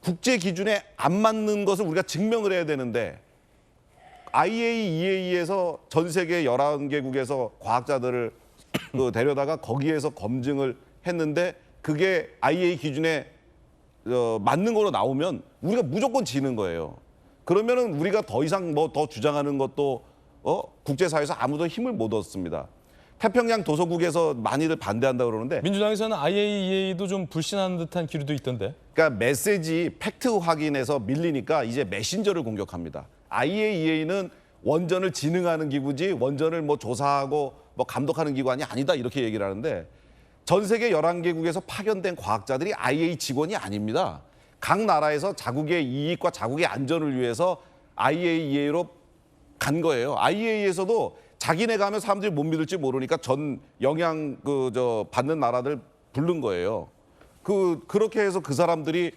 국제 기준에 안 맞는 것을 우리가 증명을 해야 되는데 IAEA에서 전 세계 11개국에서 과학자들을 데려다가 거기에서 검증을 했는데 그게 IAEA 기준에 맞는 거로 나오면 우리가 무조건 지는 거예요. 그러면은 우리가 더 이상 뭐 더 주장하는 것도 국제사회에서 아무도 힘을 못 얻습니다. 태평양 도서국에서 많이들 반대한다 그러는데 민주당에서는 IAEA도 좀 불신하는 듯한 기류도 있던데. 그러니까 메시지 팩트 확인에서 밀리니까 이제 메신저를 공격합니다. IAEA는 원전을 진흥하는 기구지 원전을 뭐 조사하고 뭐 감독하는 기관이 아니다 이렇게 얘기를 하는데 전 세계 11개국에서 파견된 과학자들이 IAEA 직원이 아닙니다. 각 나라에서 자국의 이익과 자국의 안전을 위해서 IAEA로 간 거예요. IAEA에서도 자기네 가면 사람들이 못 믿을지 모르니까 전 영향 받는 나라들 부른 거예요. 그렇게 해서 그 사람들이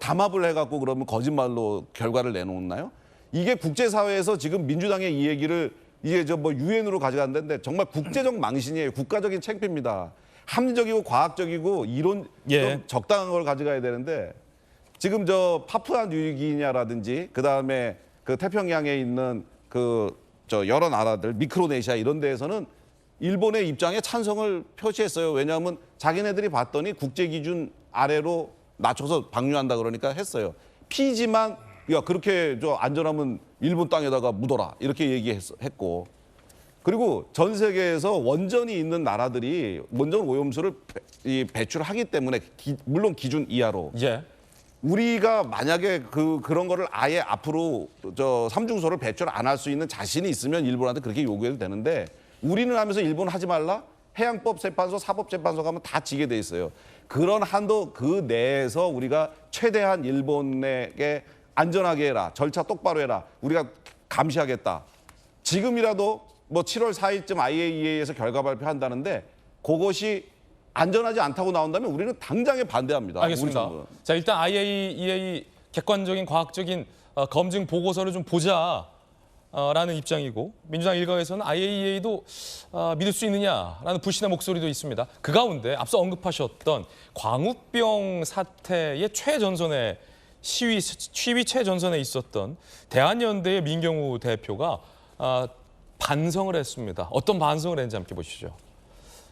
담합을 해갖고 그러면 거짓말로 결과를 내놓나요? 이게 국제사회에서 지금 민주당의 이 얘기를 이게 유엔으로 가져간다는데 정말 국제적 망신이에요. 국가적인 창피입니다. 합리적이고 과학적이고 이론 좀 적당한 걸 가져가야 되는데 지금 파푸아 뉴기니아라든지 그다음에 그 태평양에 있는 여러 나라들 미크로네시아 이런 데에서는 일본의 입장에 찬성을 표시했어요. 왜냐하면 자기네들이 봤더니 국제 기준 아래로 낮춰서 방류한다 그러니까 했어요. 피지만 야 그렇게 안전하면 일본 땅에다가 묻어라 이렇게 얘기했고 그리고 전 세계에서 원전이 있는 나라들이 원전 오염수를 배출하기 때문에 물론 기준 이하로 우리가 만약에 그런 거를 아예 앞으로 삼중소를 배출 안 할 수 있는 자신이 있으면 일본한테 그렇게 요구해도 되는데 우리는 하면서 일본 하지 말라? 해양법 재판소, 사법재판소 가면 다 지게 돼 있어요. 그런 한도 그 내에서 우리가 최대한 일본에게 안전하게 해라. 절차 똑바로 해라. 우리가 감시하겠다. 지금이라도 7월 4일쯤 IAEA에서 결과 발표한다는데 그것이 안전하지 않다고 나온다면 우리는 당장에 반대합니다. 알겠습니다. 자, 일단 IAEA 객관적인 과학적인 검증 보고서를 좀 보자라는 입장이고 민주당 일각에서는 IAEA도 믿을 수 있느냐라는 불신의 목소리도 있습니다. 그 가운데 앞서 언급하셨던 광우병 사태의 최전선에 시위 최전선에 있었던 대한연대의 민경우 대표가 반성을 했습니다. 어떤 반성을 했는지 함께 보시죠.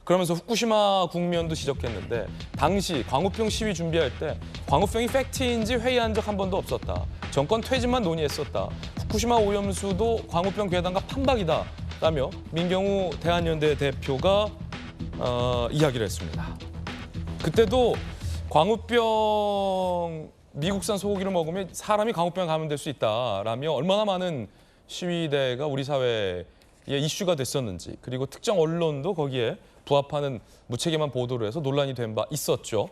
그러면서 후쿠시마 국면도 지적했는데 당시 광우병 시위 준비할 때 광우병이 팩트인지 회의한 적 한 번도 없었다. 정권 퇴진만 논의했었다. 후쿠시마 오염수도 광우병 괴담과 판박이다라며 민경우 대한연대 대표가 이야기를 했습니다. 그때도 광우병 미국산 소고기를 먹으면 사람이 광우병 감염될 수 있다라며 얼마나 많은 시위대가 우리 사회에 이슈가 됐었는지 그리고 특정 언론도 거기에 부합하는 무책임한 보도를 해서 논란이 된 바 있었죠.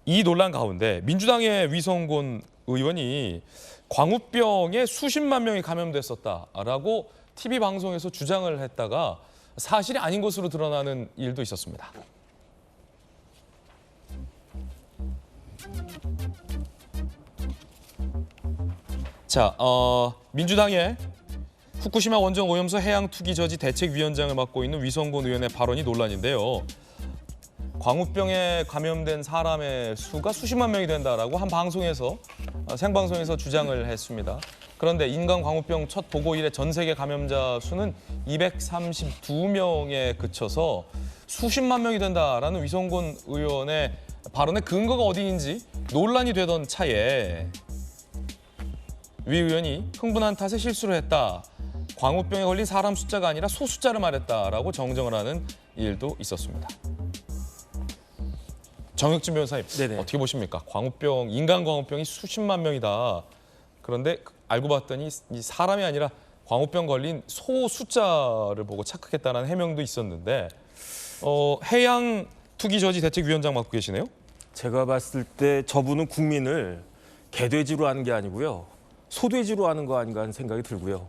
이 논란 가운데 민주당의 위성곤 의원이 광우병에 수십만 명이 감염됐었다라고 TV 방송에서 주장을 했다가 사실이 아닌 것으로 드러나는 일도 있었습니다. 자, 민주당의 후쿠시마 원전 오염수 해양 투기 저지 대책위원장을 맡고 있는 위성곤 의원의 발언이 논란인데요. 광우병에 감염된 사람의 수가 수십만 명이 된다라고 한 방송에서 생방송에서 주장을 했습니다. 그런데 인간 광우병 첫 보고 이래 전 세계 감염자 수는 232명에 그쳐서 수십만 명이 된다라는 위성곤 의원의 발언의 근거가 어디인지 논란이 되던 차에 위 의원이 흥분한 탓에 실수를 했다. 광우병에 걸린 사람 숫자가 아니라 소 숫자를 말했다라고 정정을 하는 일도 있었습니다. 정혁진 변호사님, 어떻게 보십니까? 광우병, 인간 광우병이 수십만 명이다. 그런데 알고 봤더니 이 사람이 아니라 광우병 걸린 소 숫자를 보고 착각했다는 해명도 있었는데 해양 투기 저지 대책위원장 맡고 계시네요? 제가 봤을 때 저분은 국민을 개돼지로 하는 게 아니고요. 소돼지로 하는 거 아닌가 하는 생각이 들고요.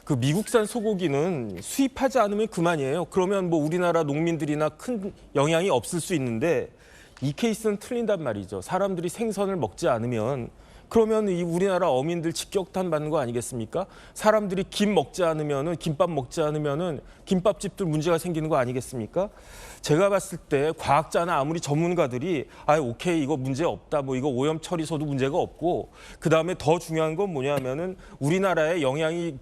그 미국산 소고기는 수입하지 않으면 그만이에요. 그러면 뭐 우리나라 농민들이나 큰 영향이 없을 수 있는데 이 케이스는 틀린단 말이죠. 사람들이 생선을 먹지 않으면 그러면 이 우리나라 어민들 직격탄 받는 거 아니겠습니까? 사람들이 김 먹지 않으면은 김밥 먹지 않으면은 김밥집들 문제가 생기는 거 아니겠습니까? 제가 봤을 때 과학자나 아무리 전문가들이 오케이 이거 문제 없다 뭐 이거 오염 처리소도 문제가 없고 그다음에 더 중요한 건 뭐냐면은 우리나라에 영향이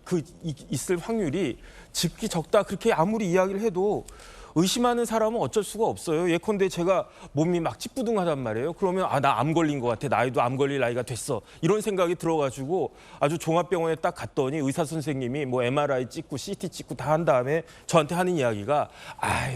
있을 확률이 즉기 적다 그렇게 아무리 이야기를 해도 의심하는 사람은 어쩔 수가 없어요. 예컨대 제가 몸이 막 찌뿌둥하단 말이에요. 그러면 나 암 걸린 것 같아. 나이도 암 걸릴 나이가 됐어. 이런 생각이 들어가지고 아주 종합병원에 딱 갔더니 의사 선생님이 뭐 MRI 찍고 CT 찍고 다 한 다음에 저한테 하는 이야기가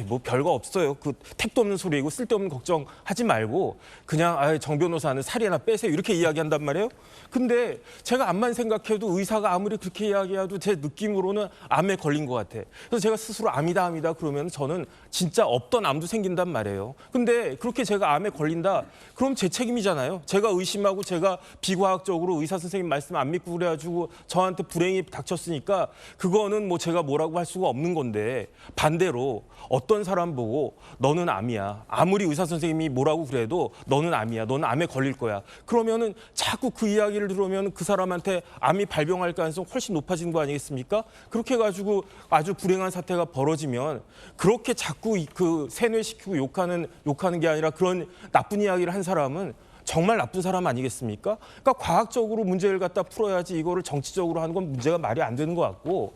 뭐 별거 없어요. 그 택도 없는 소리이고 쓸데없는 걱정하지 말고 그냥 정 변호사는 살이나 빼세요. 이렇게 이야기한단 말이에요. 근데 제가 암만 생각해도 의사가 아무리 그렇게 이야기해도 제 느낌으로는 암에 걸린 것 같아. 그래서 제가 스스로 암이다 그러면 저는 진짜 없던 암도 생긴단 말이에요. 근데 그렇게 제가 암에 걸린다 그럼 제 책임이잖아요. 제가 의심하고 제가 비과학적으로 의사 선생님 말씀 안 믿고 그래가지고 저한테 불행이 닥쳤으니까 그거는 뭐 제가 뭐라고 할 수가 없는 건데 반대로 어떤 사람 보고 너는 암이야. 아무리 의사 선생님이 뭐라고 그래도 너는 암이야. 너는 암에 걸릴 거야. 그러면은 자꾸 그 이야기를 들으면 그 사람한테 암이 발병할 가능성이 훨씬 높아지는 거 아니겠습니까? 그렇게 해가지고 아주 불행한 사태가 벌어지면 그렇게 자꾸 그 세뇌시키고 욕하는 게 아니라 그런 나쁜 이야기를 한 사람은 정말 나쁜 사람 아니겠습니까? 그러니까 과학적으로 문제를 갖다 풀어야지 이거를 정치적으로 하는 건 문제가 말이 안 되는 것 같고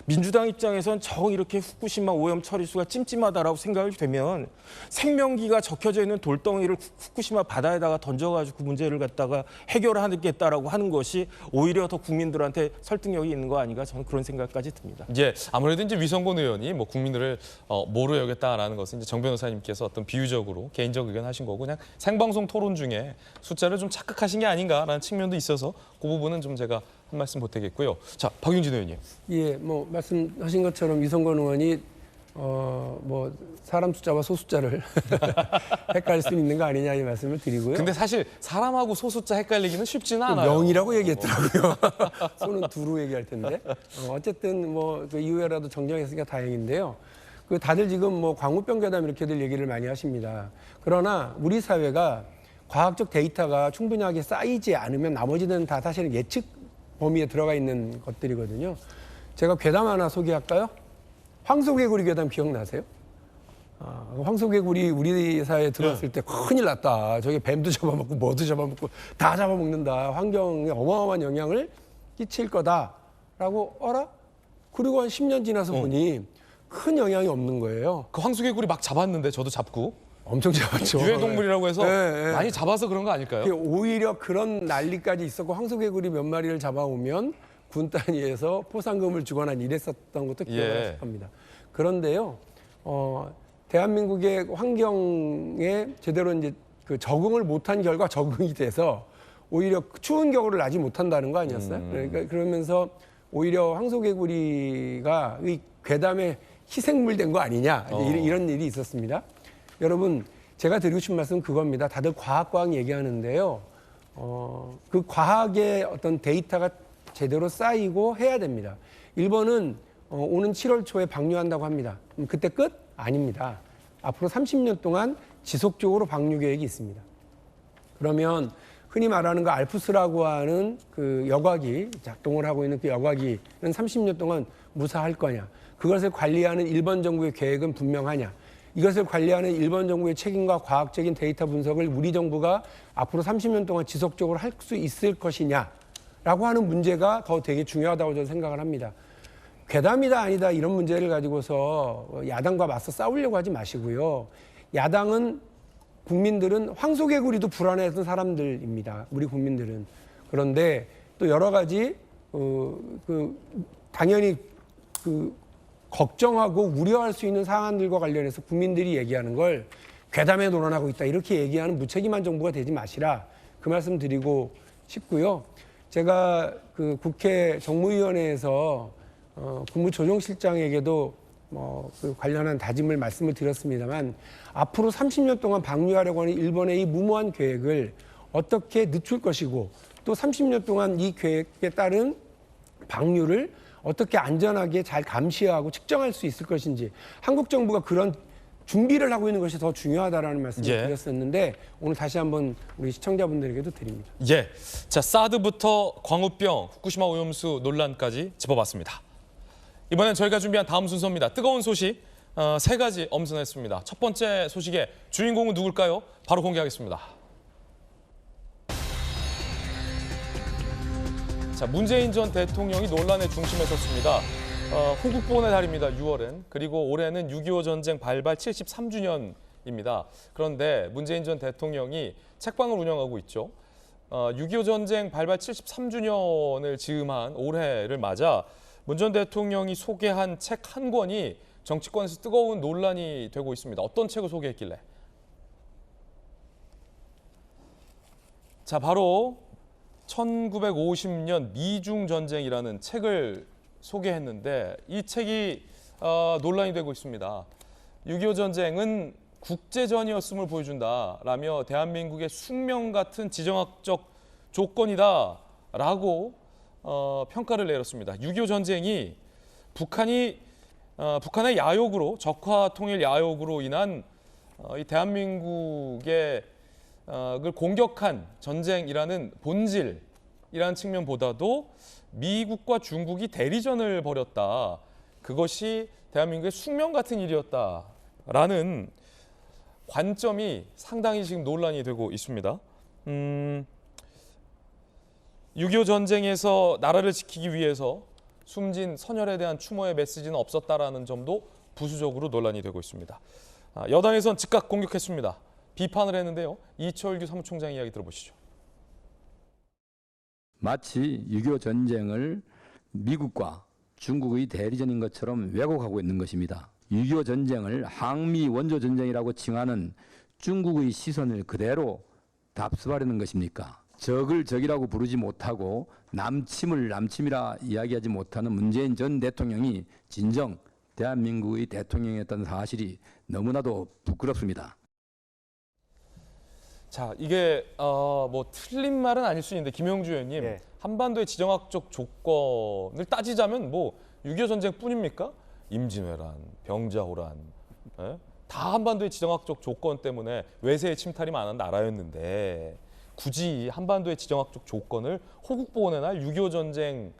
민주당 입장에선 이렇게 후쿠시마 오염 처리수가 찜찜하다라고 생각이 되면 생명기가 적혀져 있는 돌덩이를 후쿠시마 바다에다가 던져가지고 그 문제를 갖다가 해결하겠다라고 하는 것이 오히려 더 국민들한테 설득력이 있는 거 아닌가 저는 그런 생각까지 듭니다. 아무래도 이제 위성곤 의원이 뭐 국민들을 뭐로 여겼다라는 것은 이제 정 변호사님께서 어떤 비유적으로 개인적 의견 하신 거고 그냥 생방송 토론 중에 숫자를 좀 착각하신 게 아닌가라는 측면도 있어서 그 부분은 좀 제가 한 말씀 보태겠고요. 자, 박윤진 의원님. 뭐 말씀하신 것처럼 위성권 의원이 뭐 사람 숫자와 소 숫자를 헷갈릴 수 있는 거 아니냐 이 말씀을 드리고요. 근데 사실 사람하고 소 숫자 헷갈리기는 쉽지는 않아요. 0이라고 얘기했더라고요. 소는 2로 얘기할 텐데. 어쨌든 뭐 그 이후에라도 정정했으니까 다행인데요. 그 다들 지금 뭐 광우병 괴담 이렇게들 얘기를 많이 하십니다. 그러나 우리 사회가 과학적 데이터가 충분하게 쌓이지 않으면 나머지는 다 사실은 예측 범위에 들어가 있는 것들이거든요. 제가 괴담 하나 소개할까요? 황소개구리 괴담 기억나세요? 황소개구리 우리 사회에 들어왔을 때 큰일 났다. 저게 뱀도 잡아먹고 뭐도 잡아먹고 다 잡아먹는다. 환경에 어마어마한 영향을 끼칠 거다라고 그리고 한 10년 지나서 보니 큰 영향이 없는 거예요. 그 황소개구리 막 잡았는데 저도 잡고. 엄청 잡았죠. 유해동물이라고 해서 많이 잡아서 그런 거 아닐까요? 오히려 그런 난리까지 있었고 황소개구리 몇 마리를 잡아오면 군 단위에서 포상금을 주거나 이랬었던 것도 기억을 합니다. 그런데요, 대한민국의 환경에 제대로 이제 그 적응을 못한 결과 적응이 돼서 오히려 추운 겨울을 나지 못한다는 거 아니었어요? 그러니까 그러면서 오히려 황소개구리가 이 괴담의 희생물 된 거 아니냐 이런 일이 있었습니다. 여러분 제가 드리고 싶은 말씀은 그겁니다. 다들 과학 얘기하는데요. 그 과학의 어떤 데이터가 제대로 쌓이고 해야 됩니다. 일본은 오는 7월 초에 방류한다고 합니다. 그때 끝? 아닙니다. 앞으로 30년 동안 지속적으로 방류 계획이 있습니다. 그러면 흔히 말하는 그 알프스라고 하는 그 여과기, 작동을 하고 있는 그 여과기는 30년 동안 무사할 거냐? 그것을 관리하는 일본 정부의 계획은 분명하냐? 이것을 관리하는 일본 정부의 책임과 과학적인 데이터 분석을 우리 정부가 앞으로 30년 동안 지속적으로 할 수 있을 것이냐라고 하는 문제가 더 되게 중요하다고 저는 생각을 합니다. 괴담이다 아니다 이런 문제를 가지고서 야당과 맞서 싸우려고 하지 마시고요. 야당은 국민들은 황소개구리도 불안해했던 사람들입니다. 우리 국민들은. 그런데 또 여러 가지 당연히 걱정하고 우려할 수 있는 사안들과 관련해서 국민들이 얘기하는 걸 괴담에 논란하고 있다 이렇게 얘기하는 무책임한 정부가 되지 마시라 그 말씀 드리고 싶고요. 제가 그 국회 정무위원회에서 국무조정실장에게도 그 관련한 다짐을 말씀을 드렸습니다만 앞으로 30년 동안 방류하려고 하는 일본의 이 무모한 계획을 어떻게 늦출 것이고 또 30년 동안 이 계획에 따른 방류를 어떻게 안전하게 잘 감시하고 측정할 수 있을 것인지 한국 정부가 그런 준비를 하고 있는 것이 더 중요하다라는 말씀을 예. 드렸었는데 오늘 다시 한번 우리 시청자분들에게도 드립니다. 예. 자, 사드부터 광우병, 후쿠시마 오염수 논란까지 짚어봤습니다. 이번엔 저희가 준비한 다음 순서입니다. 뜨거운 소식 3가지 엄선했습니다. 첫 번째 소식의 주인공은 누굴까요? 바로 공개하겠습니다. 자, 문재인 전 대통령이 논란의 중심에 섰습니다. 호국보훈의 달입니다. 6월은. 그리고 올해는 6.25 전쟁 발발 73주년입니다. 그런데 문재인 전 대통령이 책방을 운영하고 있죠. 6.25 전쟁 발발 73주년을 즈음한 올해를 맞아 문 전 대통령이 소개한 책 한 권이 정치권에서 뜨거운 논란이 되고 있습니다. 어떤 책을 소개했길래? 자, 바로 1950년 미중 전쟁이라는 책을 소개했는데 이 책이 논란이 되고 있습니다. 6.25 전쟁은 국제전이었음을 보여준다라며 대한민국의 숙명 같은 지정학적 조건이다라고 평가를 내렸습니다. 6.25 전쟁이 북한의 야욕으로 적화 통일 야욕으로 인한 이 대한민국의 을 공격한 전쟁이라는 본질이라는 측면보다도 미국과 중국이 대리전을 벌였다. 그것이 대한민국의 숙명 같은 일이었다라는 관점이 상당히 지금 논란이 되고 있습니다. 6.25 전쟁에서 나라를 지키기 위해서 숨진 선열에 대한 추모의 메시지는 없었다라는 점도 부수적으로 논란이 되고 있습니다. 여당에선 즉각 공격했습니다. 비판을 했는데요. 이철규 사무총장 이야기 들어보시죠. 마치 6.25 전쟁을 미국과 중국의 대리전인 것처럼 왜곡하고 있는 것입니다. 6.25 전쟁을 항미 원조 전쟁이라고 칭하는 중국의 시선을 그대로 답습하려는 것입니까? 적을 적이라고 부르지 못하고 남침을 남침이라 이야기하지 못하는 문재인 전 대통령이 진정 대한민국의 대통령이었던 사실이 너무나도 부끄럽습니다. 자, 이게 뭐 틀린 말은 아닐 수 있는데 김영주 의원님, 예. 한반도의 지정학적 조건을 따지자면 뭐 6.25 전쟁뿐입니까? 임진왜란, 병자호란, 예? 다 한반도의 지정학적 조건 때문에 외세의 침탈이 많은 나라였는데 굳이 한반도의 지정학적 조건을 호국보훈의 날 6.25 전쟁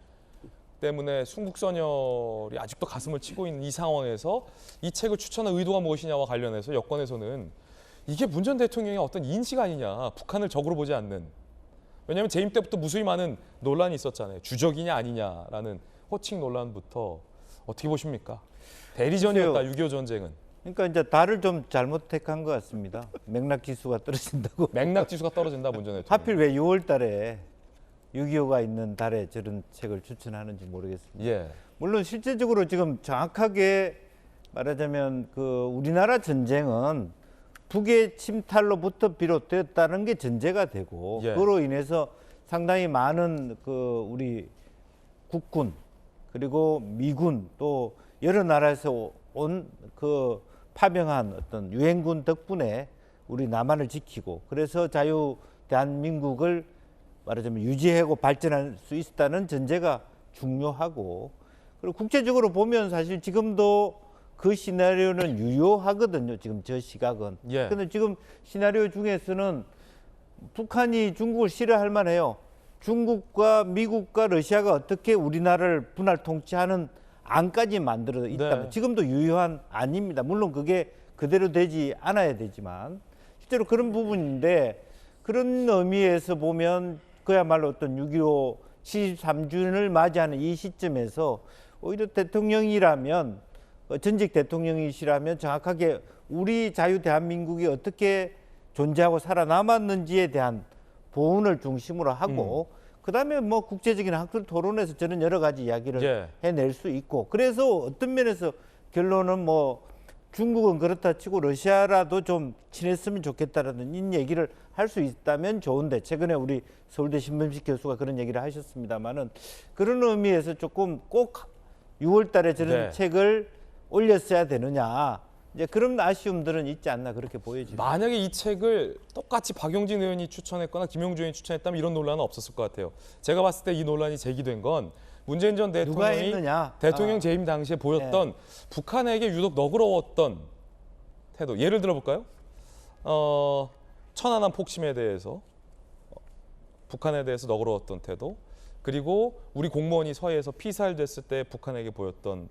때문에 순국선열이 아직도 가슴을 치고 있는 이 상황에서 이 책을 추천한 의도가 무엇이냐와 관련해서 여권에서는 이게 문 전 대통령의 어떤 인식 아니냐, 북한을 적으로 보지 않는. 왜냐하면 재임 때부터 무수히 많은 논란이 있었잖아요. 주적이냐 아니냐라는 호칭 논란부터 어떻게 보십니까? 대리전이었다, 6.25 전쟁은. 그러니까 이제 달을 좀 잘못 택한 것 같습니다. 맥락 지수가 떨어진다고. 맥락 지수가 떨어진다, 문 전 대통령. 하필 왜 6월 달에 6.25가 있는 달에 저런 책을 추천하는지 모르겠습니다. 예. 물론 실제적으로 지금 정확하게 말하자면 그 우리나라 전쟁은 북의 침탈로부터 비롯되었다는 게 전제가 되고 예. 그로 인해서 상당히 많은 그 우리 국군 그리고 미군 또 여러 나라에서 온 그 파병한 어떤 유엔군 덕분에 우리 남한을 지키고 그래서 자유 대한민국을 말하자면 유지하고 발전할 수 있다는 전제가 중요하고 그리고 국제적으로 보면 사실 지금도 그 시나리오는 유효하거든요. 지금 저 시각은. 예. 그런데 지금 시나리오 중에서는 북한이 중국을 싫어할 만해요. 중국과 미국과 러시아가 어떻게 우리나라를 분할 통치하는 안까지 만들어 있다면 네. 지금도 유효한 안입니다. 물론 그게 그대로 되지 않아야 되지만 실제로 그런 부분인데 그런 의미에서 보면 그야말로 어떤 6.25 73주년을 맞이하는 이 시점에서 오히려 대통령이라면 전직 대통령이시라면 정확하게 우리 자유 대한민국이 어떻게 존재하고 살아남았는지에 대한 보훈을 중심으로 하고 그다음에 뭐 국제적인 학술 토론에서 저는 여러 가지 이야기를 예. 해낼 수 있고 그래서 어떤 면에서 결론은 뭐 중국은 그렇다 치고 러시아라도 좀 친했으면 좋겠다라는 이 얘기를 할 수 있다면 좋은데 최근에 우리 서울대 신범식 교수가 그런 얘기를 하셨습니다마는 그런 의미에서 조금 꼭 6월 달에 저런 네. 책을 올렸어야 되느냐 이제 그런 아쉬움들은 있지 않나 그렇게 보여집니다. 만약에 이 책을 똑같이 박용진 의원이 추천했거나 김용주 의원이 추천했다면 이런 논란은 없었을 것 같아요. 제가 봤을 때 이 논란이 제기된 건 문재인 전 누가 대통령이 했느냐? 대통령 재임 당시에 보였던 북한에게 유독 너그러웠던 태도. 예를 들어 볼까요? 천안함 폭침에 대해서 북한에 대해서 너그러웠던 태도, 그리고 우리 공무원이 서해에서 피살됐을 때 북한에게 보였던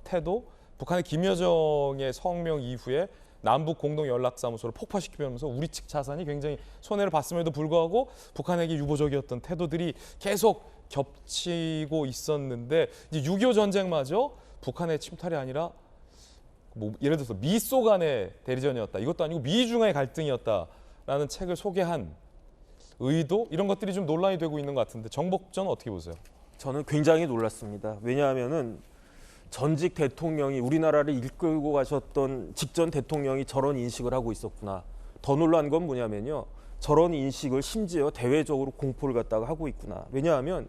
태도, 북한의 김여정의 성명 이후에 남북 공동 연락사무소를 폭파시키면서 우리 측 자산이 굉장히 손해를 봤음에도 불구하고 북한에게 유보적이었던 태도들이 계속 겹치고 있었는데, 이제 6.25 전쟁마저 북한의 침탈이 아니라 뭐 예를 들어서 미소 간의 대리전이었다, 이것도 아니고 미중 간의 갈등이었다라는 책을 소개한 의도, 이런 것들이 좀 논란이 되고 있는 것 같은데 정복전은 어떻게 보세요? 저는 굉장히 놀랐습니다. 왜냐하면은 전직 대통령이, 우리나라를 이끌고 가셨던 직전 대통령이 저런 인식을 하고 있었구나. 더 놀란 건 뭐냐면요, 저런 인식을 심지어 대외적으로 공포를 갖다가 하고 있구나. 왜냐하면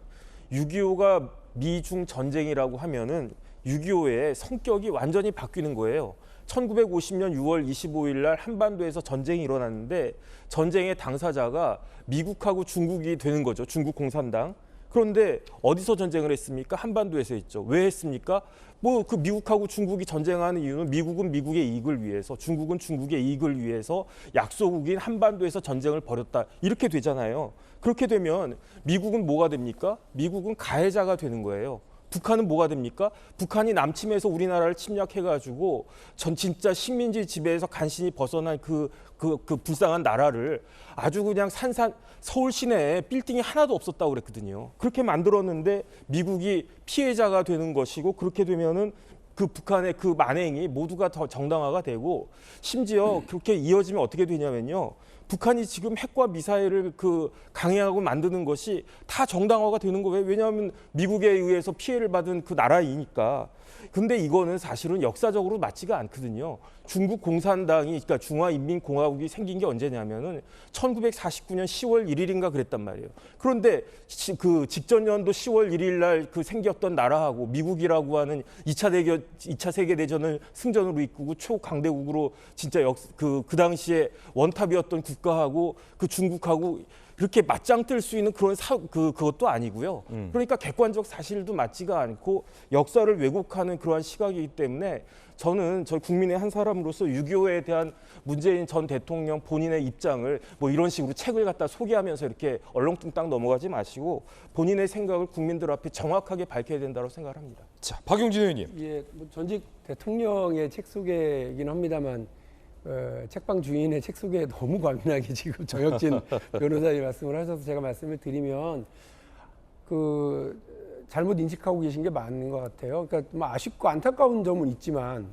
6.25가 미중 전쟁이라고 하면은 6.25의 성격이 완전히 바뀌는 거예요. 1950년 6월 25일 날 한반도에서 전쟁이 일어났는데 전쟁의 당사자가 미국하고 중국이 되는 거죠. 중국 공산당. 그런데 어디서 전쟁을 했습니까? 한반도에서 했죠. 왜 했습니까? 뭐 그 미국하고 중국이 전쟁하는 이유는 미국은 미국의 이익을 위해서, 중국은 중국의 이익을 위해서 약소국인 한반도에서 전쟁을 벌였다. 이렇게 되잖아요. 그렇게 되면 미국은 뭐가 됩니까? 미국은 가해자가 되는 거예요. 북한은 뭐가 됩니까? 북한이 남침해서 우리나라를 침략해가지고 진짜 식민지 지배에서 간신히 벗어난 그 불쌍한 나라를 아주 그냥 서울 시내에 빌딩이 하나도 없었다고 그랬거든요. 그렇게 만들었는데 미국이 피해자가 되는 것이고, 그렇게 되면은 그 북한의 그 만행이 모두가 더 정당화가 되고, 심지어 그렇게 이어지면 어떻게 되냐면요, 북한이 지금 핵과 미사일을 강행하고 만드는 것이 다 정당화가 되는 거예요. 왜냐하면 미국에 의해서 피해를 받은 그 나라이니까. 근데 이거는 사실은 역사적으로 맞지가 않거든요. 중국 공산당이, 그러니까 중화인민공화국이 생긴 게 언제냐면은 1949년 10월 1일인가 그랬단 말이에요. 그런데 그 직전 연도 10월 1일 날 생겼던 나라하고 미국이라고 하는 2차 세계대전을 승전으로 이끄고 초강대국으로 진짜 그 당시에 원탑이었던 국가하고 그 중국하고 그렇게 맞짱 뜰 수 있는 그런 그것도 아니고요. 그러니까 객관적 사실도 맞지가 않고 역사를 왜곡하는 그러한 시각이기 때문에 저는 저희 국민의 한 사람으로서 6.25에 대한 문재인 전 대통령 본인의 입장을 뭐 이런 식으로 책을 갖다 소개하면서 이렇게 얼렁뚱땅 넘어가지 마시고 본인의 생각을 국민들 앞에 정확하게 밝혀야 된다고 생각을 합니다. 자, 박용진 의원님. 예, 뭐 전직 대통령의 책 소개이긴 합니다만 책방 주인의 책 소개에 너무 과민하게 지금 정혁진 변호사님 말씀을 하셔서 제가 말씀을 드리면 잘못 인식하고 계신 게 맞는 것 같아요. 그러니까 뭐 아쉽고 안타까운 점은 있지만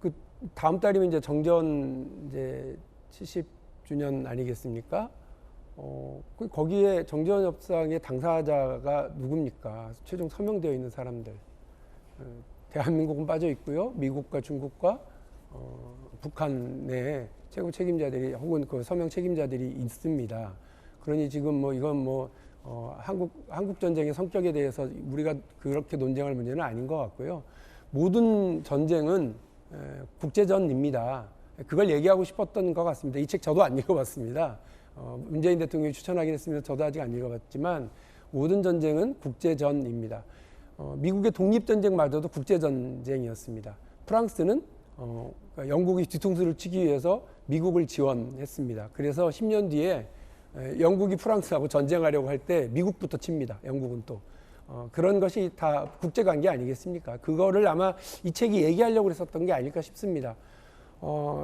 그 다음 달이면 이제 정전 이제 70주년 아니겠습니까? 거기에 정전 협상의 당사자가 누굽니까? 최종 서명되어 있는 사람들. 대한민국은 빠져 있고요. 미국과 중국과 북한 내 최고 책임자들이 혹은 그 서명 책임자들이 있습니다. 그러니 지금 뭐 이건 뭐 한국 전쟁의 성격에 대해서 우리가 그렇게 논쟁할 문제는 아닌 것 같고요. 모든 전쟁은 국제전입니다. 그걸 얘기하고 싶었던 것 같습니다. 이 책 저도 안 읽어봤습니다. 문재인 대통령이 추천하긴 했습니다. 저도 아직 안 읽어봤지만 모든 전쟁은 국제전입니다. 미국의 독립전쟁마저도 국제전쟁이었습니다. 프랑스는 그러니까 영국이 뒤통수를 치기 위해서 미국을 지원했습니다. 그래서 10년 뒤에 영국이 프랑스하고 전쟁하려고 할 때 미국부터 칩니다. 영국은 또. 그런 것이 다 국제관계 아니겠습니까? 그거를 아마 이 책이 얘기하려고 했었던 게 아닐까 싶습니다.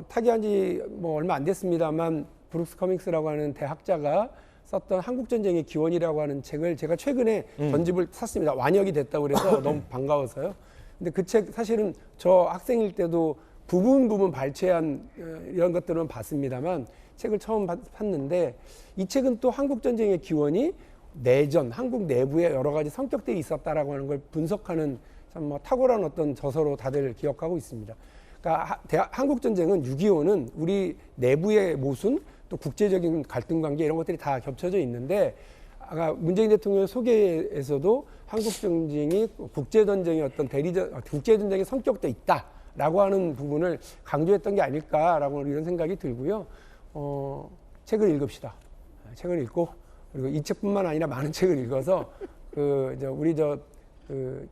타계한 지 뭐 얼마 안 됐습니다만 브룩스 커밍스라고 하는 대학자가 썼던 한국전쟁의 기원이라고 하는 책을 제가 최근에 전집을 샀습니다. 완역이 됐다고 그래서 너무 반가워서요. 근데 그 책 사실은 저 학생일 때도 부분 발췌한 이런 것들은 봤습니다만 책을 처음 샀는데 이 책은 또 한국전쟁의 기원이 내전, 한국 내부에 여러 가지 성격들이 있었다라고 하는 걸 분석하는 참 뭐 탁월한 어떤 저서로 다들 기억하고 있습니다. 그러니까 한국전쟁은 6.25는 우리 내부의 모순 또 국제적인 갈등 관계 이런 것들이 다 겹쳐져 있는데 아까 문재인 대통령 소개에서도 한국전쟁이 국제전쟁의 어떤 국제전쟁의 성격도 있다라고 하는 부분을 강조했던 게 아닐까라고 이런 생각이 들고요. 책을 읽읍시다. 책을 읽고 그리고 이 책뿐만 아니라 많은 책을 읽어서 우리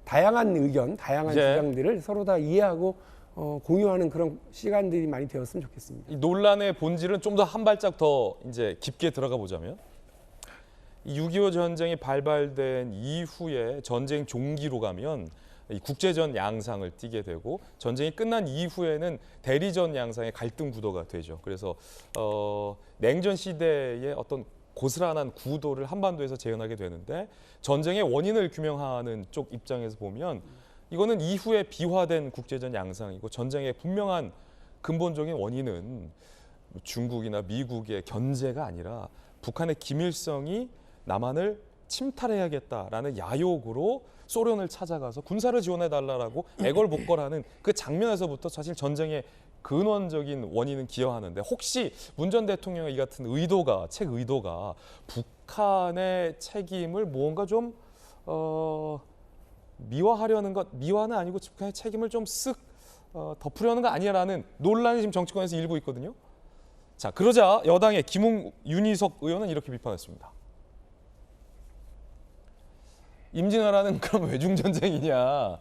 다양한 의견, 다양한 주장들을 서로 다 이해하고 공유하는 그런 시간들이 많이 되었으면 좋겠습니다. 이 논란의 본질은 좀 더 한 발짝 더 이제 깊게 들어가 보자면 6.25 전쟁이 발발된 이후에 전쟁 종기로 가면 이 국제전 양상을 띠게 되고 전쟁이 끝난 이후에는 대리전 양상의 갈등 구도가 되죠. 그래서 냉전 시대의 어떤 고스란한 구도를 한반도에서 재현하게 되는데 전쟁의 원인을 규명하는 쪽 입장에서 보면 이거는 이후에 비화된 국제전 양상이고 전쟁의 분명한 근본적인 원인은 중국이나 미국의 견제가 아니라 북한의 김일성이 남한을 침탈해야겠다라는 야욕으로 소련을 찾아가서 군사를 지원해달라고 애걸복걸하는 그 장면에서부터 사실 전쟁의 근원적인 원인은 기여하는데 혹시 문 전 대통령의 이 같은 의도가 북한의 책임을 무언가 좀 미화하려는 것, 미화는 아니고 북한의 책임을 좀 쓱 덮으려는 거 아니냐라는 논란이 지금 정치권에서 일고 있거든요. 자, 그러자 여당의 윤희석 의원은 이렇게 비판했습니다. 임진왜란은 그럼 외중전쟁이냐.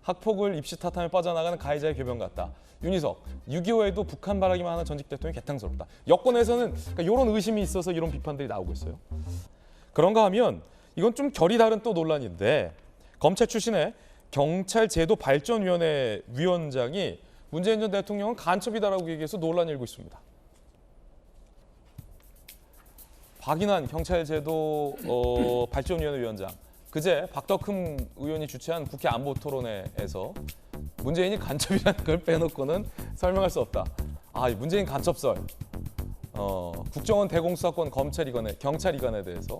학폭을 입시 탓하며 빠져나가는 가해자의 궤변 같다. 윤희석, 6.25에도 북한 바라기만 하는 전직 대통령이 개탄스럽다. 여권에서는 그러니까 이런 의심이 있어서 이런 비판들이 나오고 있어요. 그런가 하면 이건 좀 결이 다른 또 논란인데 검찰 출신의 경찰제도발전위원회 위원장이 문재인 전 대통령은 간첩이다라고 얘기해서 논란이 일고 있습니다. 박인환 경찰제도 발전위원회 위원장, 그제 박덕흠 의원이 주최한 국회 안보토론회에서 문재인이 간첩이라는 걸 빼놓고는 설명할 수 없다. 문재인 간첩설, 국정원 대공수사권 경찰 이관에 대해서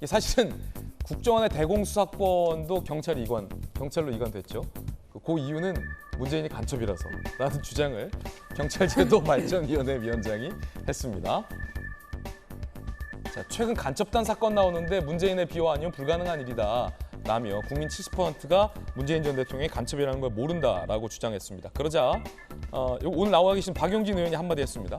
사실은 국정원의 대공수사권도 경찰로 이관됐죠. 그 이유는 문재인이 간첩이라서 라는 주장을 경찰제도발전위원회 위원장이 했습니다. 자, 최근 간첩단 사건 나오는데 문재인의 비호 아니면 불가능한 일이다 라며 국민 70%가 문재인 전 대통령이 간첩이라는 걸 모른다라고 주장했습니다. 그러자 오늘 나와 계신 박용진 의원이 한마디 했습니다.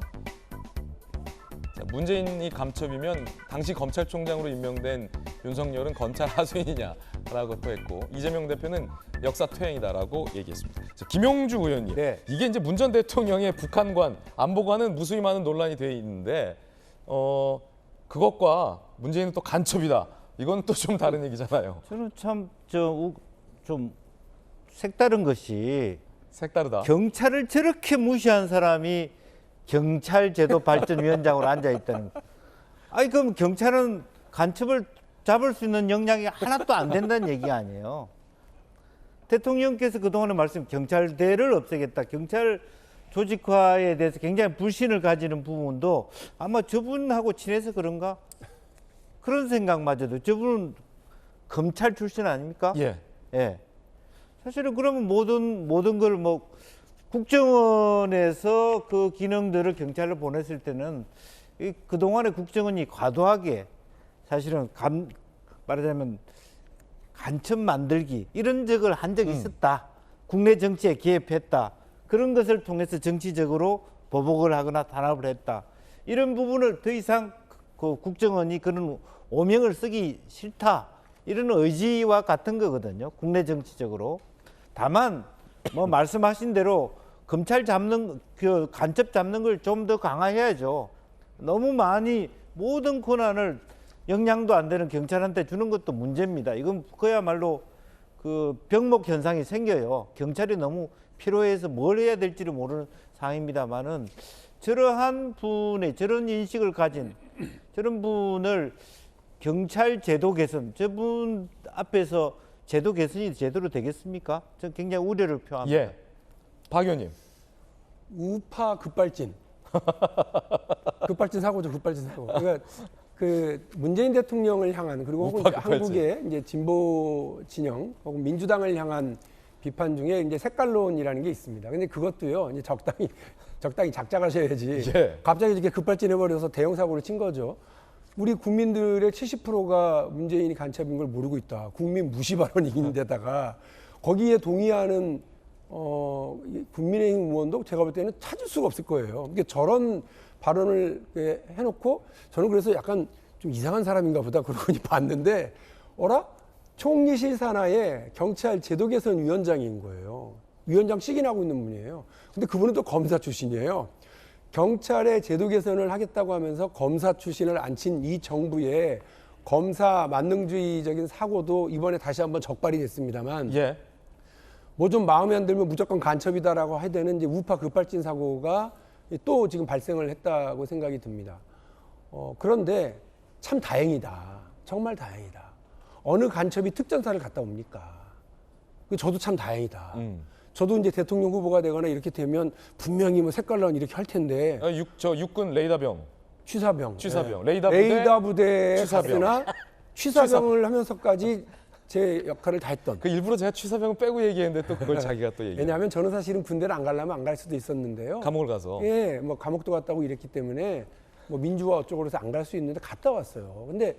자, 문재인이 간첩이면 당시 검찰총장으로 임명된 윤석열은 검찰 하수인이냐라고 또 했고 이재명 대표는 역사 퇴행이다라고 얘기했습니다. 자, 김용주 의원님, 이게 이제 문 전 대통령의 북한관, 안보관은 무수히 많은 논란이 돼 있는데 그것과 문재인은 또 간첩이다. 이건 또 좀 다른 얘기잖아요. 저는 참 좀 색다른 것이 색다르다. 경찰을 저렇게 무시한 사람이 경찰제도발전위원장으로 앉아 있다는. 그럼 경찰은 간첩을 잡을 수 있는 역량이 하나도 안 된다는 얘기 아니에요. 대통령께서 그동안에 경찰대를 없애겠다. 경찰 조직화에 대해서 굉장히 불신을 가지는 부분도 아마 저분하고 친해서 그런가? 그런 생각마저도 저분은 검찰 출신 아닙니까? 예. 사실은 그러면 모든 걸 국정원에서 그 기능들을 경찰로 보냈을 때는 그동안의 국정원이 과도하게 사실은 말하자면 간첩 만들기 이런 적을 한 적이 있었다. 국내 정치에 개입했다. 그런 것을 통해서 정치적으로 보복을 하거나 탄압을 했다. 이런 부분을 더 이상 그 국정원이 그런 오명을 쓰기 싫다. 이런 의지와 같은 거거든요. 국내 정치적으로. 다만 말씀하신 대로 검찰 간첩 잡는 걸 좀 더 강화해야죠. 너무 많이 모든 권한을 역량도 안 되는 경찰한테 주는 것도 문제입니다. 이건 그야말로 그 병목 현상이 생겨요. 경찰이 너무 필요해서 뭘 해야 될지를 모르는 상황입니다만은 저러한 분의 저런 인식을 가진 저런 분을 경찰 제도 개선, 저분 앞에서 제도 개선이 제대로 되겠습니까? 저는 굉장히 우려를 표합니다. 박 의원님. 우파 급발진. 급발진 사고죠, 급발진 사고. 그러니까 그 문재인 대통령을 향한 그리고 혹은 한국의 이제 진보 진영 혹은 민주당을 향한 비판 중에 이제 색깔론이라는 게 있습니다. 근데 그것도요, 이제 적당히 작작하셔야지. 갑자기 이렇게 급발진해버려서 대형 사고를 친 거죠. 우리 국민들의 70%가 문재인이 간첩인 걸 모르고 있다. 국민 무시 발언인 데다가 거기에 동의하는 국민의힘 의원도 제가 볼 때는 찾을 수가 없을 거예요. 그러니까 저런 발언을 해놓고 저는 그래서 약간 좀 이상한 사람인가 보다 그러고 봤는데 총리실 산하의 경찰 제도 개선 위원장인 거예요. 위원장 시긴하고 있는 분이에요. 근데 그분은 또 검사 출신이에요. 경찰의 제도 개선을 하겠다고 하면서 검사 출신을 앉힌 이 정부의 검사 만능주의적인 사고도 이번에 다시 한번 적발이 됐습니다만 예. 뭐 좀 마음에 안 들면 무조건 간첩이다라고 해야 되는 이제 우파 급발진 사고가 또 지금 발생을 했다고 생각이 듭니다. 그런데 참 다행이다. 정말 다행이다. 어느 간첩이 특전사를 갔다 옵니까? 저도 참 다행이다. 저도 이제 대통령 후보가 되거나 이렇게 되면 분명히 뭐 색깔론 이렇게 할 텐데. 육군 레이더병. 취사병. 네. 레이더 부대에 취사병. 갔으나 취사병을 하면서까지 제 역할을 다 했던. 그 일부러 제가 취사병 빼고 얘기했는데 또 그걸 자기가 또 얘기해. 왜냐하면 저는 사실은 군대를 안 가려면 안 갈 수도 있었는데요. 감옥을 가서. 예, 뭐 감옥도 갔다고 이랬기 때문에 뭐 민주화 어쩌고 그래서 안 갈 수 있는데 갔다 왔어요. 근데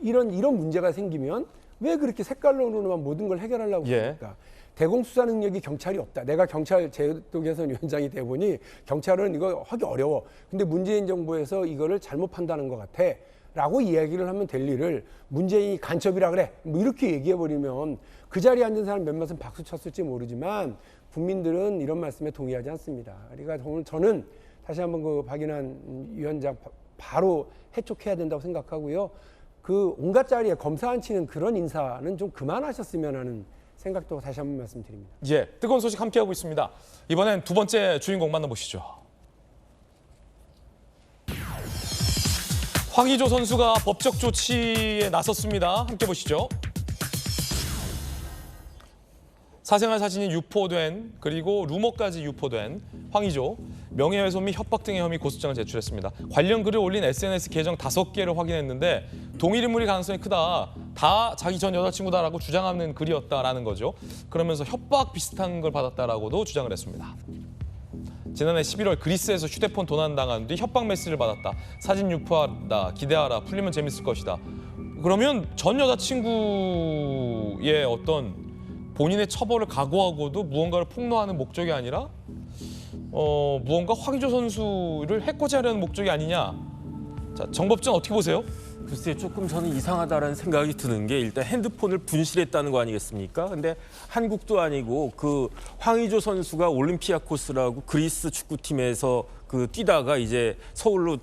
이런 문제가 생기면 왜 그렇게 색깔론으로만 모든 걸 해결하려고 합니까? 대공수사 능력이 경찰이 없다. 내가 경찰 제도 개선 위원장이 돼 보니 경찰은 이거 하기 어려워. 근데 문재인 정부에서 이거를 잘못 판단한 것 같아. 라고 이야기를 하면 될 일을 문재인이 간첩이라 그래. 뭐 이렇게 얘기해 버리면 그 자리에 앉은 사람 몇몇은 박수 쳤을지 모르지만 국민들은 이런 말씀에 동의하지 않습니다. 그러니까 오늘 저는 다시 한번 그 박인환 위원장 바로 해촉해야 된다고 생각하고요. 그 온갖 자리에 검사 앉히는 그런 인사는 좀 그만하셨으면 하는 생각도 다시 한번 말씀드립니다. 예, 뜨거운 소식 함께하고 있습니다. 이번엔 두 번째 주인공 만나보시죠. 황의조 선수가 법적 조치에 나섰습니다. 함께 보시죠. 사생활 사진이 유포된 그리고 루머까지 유포된 황의조 명예훼손 및 협박 등의 혐의 고소장을 제출했습니다. 관련 글을 올린 SNS 계정 5개를 확인했는데 동일 인물이 가능성이 크다. 다 자기 전 여자친구다라고 주장하는 글이었다라는 거죠. 그러면서 협박 비슷한 걸 받았다라고도 주장을 했습니다. 지난해 11월 그리스에서 휴대폰 도난당한 뒤 협박 메시지를 받았다. 사진 유포하다. 기대하라. 풀리면 재밌을 것이다. 그러면 전 여자친구의 어떤 본인의 처벌을 각오하고도 무언가를 폭로하는 목적이 아니라 무언가 황의조 선수를 해코지하려는 목적이 아니냐. 자, 정법전 어떻게 보세요? 글쎄 조금 저는 이상하다라는 생각이 드는 게 일단 핸드폰을 분실했다는 거 아니겠습니까? 근데 한국도 아니고 그 황의조 선수가 올림피아코스라고 그리스 축구팀에서 뛰다가 이제 서울로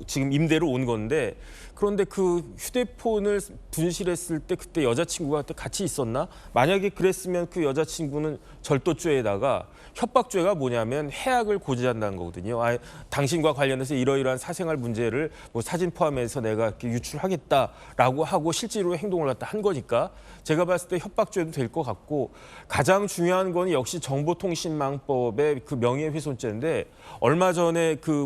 지금 임대로 온 건데 그런데 그 휴대폰을 분실했을 때 그때 여자친구가 같이 있었나? 만약에 그랬으면 그 여자친구는 절도죄에다가 협박죄가 뭐냐면 해악을 고지한다는 거거든요. 당신과 관련해서 이러이러한 사생활 문제를 뭐 사진 포함해서 내가 이렇게 유출하겠다라고 하고 실제로 행동을 갖다 한 거니까 제가 봤을 때 협박죄도 될 것 같고 가장 중요한 건 역시 정보통신망법의 그 명예훼손죄인데 얼마 전에 그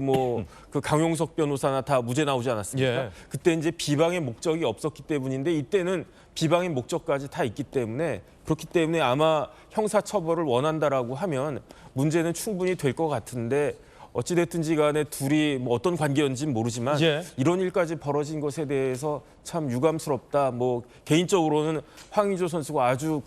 강용석 변호사나 다 무죄 나오지 않았습니까? 예. 그때 이제 비방의 목적이 없었기 때문인데 이때는 비방의 목적까지 다 있기 때문에 그렇기 때문에 아마 형사처벌을 원한다라고 하면 문제는 충분히 될 것 같은데 어찌됐든지 간에 둘이 뭐 어떤 관계였는지는 모르지만 이런 일까지 벌어진 것에 대해서 참 유감스럽다. 뭐 개인적으로는 황의조 선수가 아주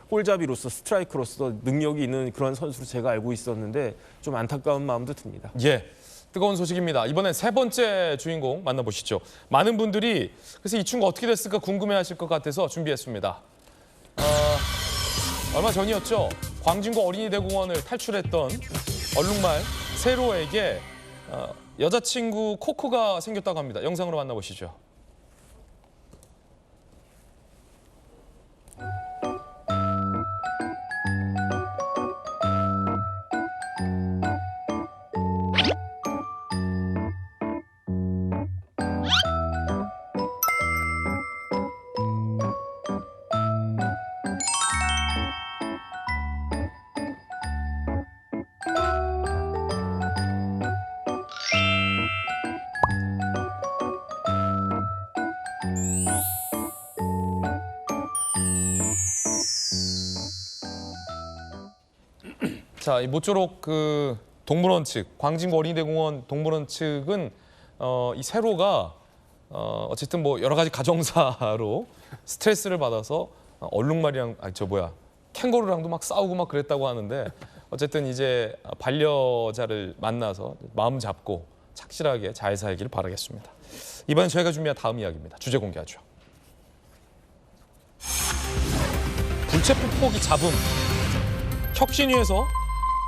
골잡이로서 스트라이커로서 능력이 있는 그런 선수로 제가 알고 있었는데 좀 안타까운 마음도 듭니다. 예. 뜨거운 소식입니다. 이번엔 세 번째 주인공 만나보시죠. 많은 분들이 그래서 이 친구 어떻게 됐을까 궁금해하실 것 같아서 준비했습니다. 얼마 전이었죠. 광진구 어린이대공원을 탈출했던 얼룩말 세로에게 여자친구 코코가 생겼다고 합니다. 영상으로 만나보시죠. 자, 이 모쪼록 동물원 측, 광진구 어린이대공원 동물원 측은 이 세로가 어쨌든 뭐 여러 가지 가정사로 스트레스를 받아서 얼룩말이랑 캥거루랑도 막 싸우고 막 그랬다고 하는데 어쨌든 이제 반려자를 만나서 마음 잡고 착실하게 잘 살기를 바라겠습니다. 이번엔 저희가 준비한 다음 이야기입니다. 주제 공개하죠. 불체포 포기 잡음. 혁신위에서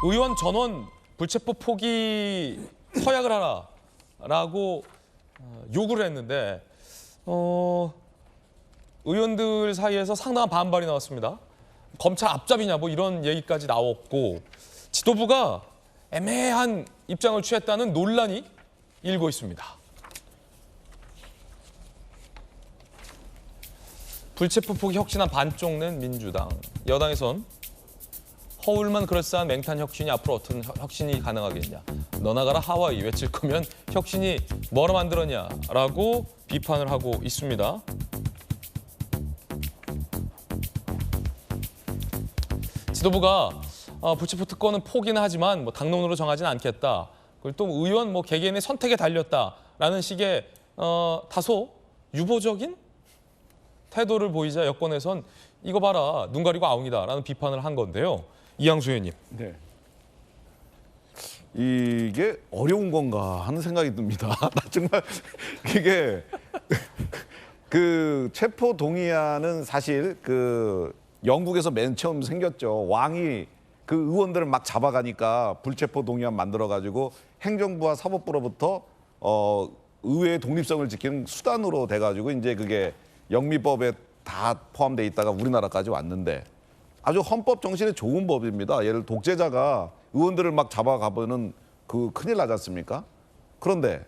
의원 전원 불체포 포기 서약을 하라라고 요구를 했는데 의원들 사이에서 상당한 반발이 나왔습니다. 검찰 앞잡이냐 뭐 이런 얘기까지 나왔고 지도부가 애매한 입장을 취했다는 논란이 일고 있습니다. 불체포 포기 혁신안 반쪽 낸 민주당. 여당에선 허울만 그럴싸한 맹탄 혁신이 앞으로 어떤 혁신이 가능하겠냐. 너나 가라 하와이 외칠 거면 혁신이 뭐라 만들었냐라고 비판을 하고 있습니다. 지도부가 불체포 특권은 포기는 하지만 뭐 당론으로 정하지는 않겠다. 그리고 또 의원 뭐 개개인의 선택에 달렸다라는 식의 다소 유보적인 태도를 보이자 여권에선 이거 봐라 눈 가리고 아웅이다라는 비판을 한 건데요. 이양수 의원님. 네. 이게 어려운 건가 하는 생각이 듭니다. 나 정말 이게 그 체포 동의안은 사실 그 영국에서 맨 처음 생겼죠. 왕이 그 의원들을 막 잡아가니까 불체포 동의안 만들어가지고 행정부와 사법부로부터 의회의 독립성을 지키는 수단으로 돼가지고 이제 그게 영미법에 다 포함돼 있다가 우리나라까지 왔는데 아주 헌법 정신에 좋은 법입니다. 예를 들어 독재자가 의원들을 막 잡아가면은 그 큰일 나지 않습니까? 그런데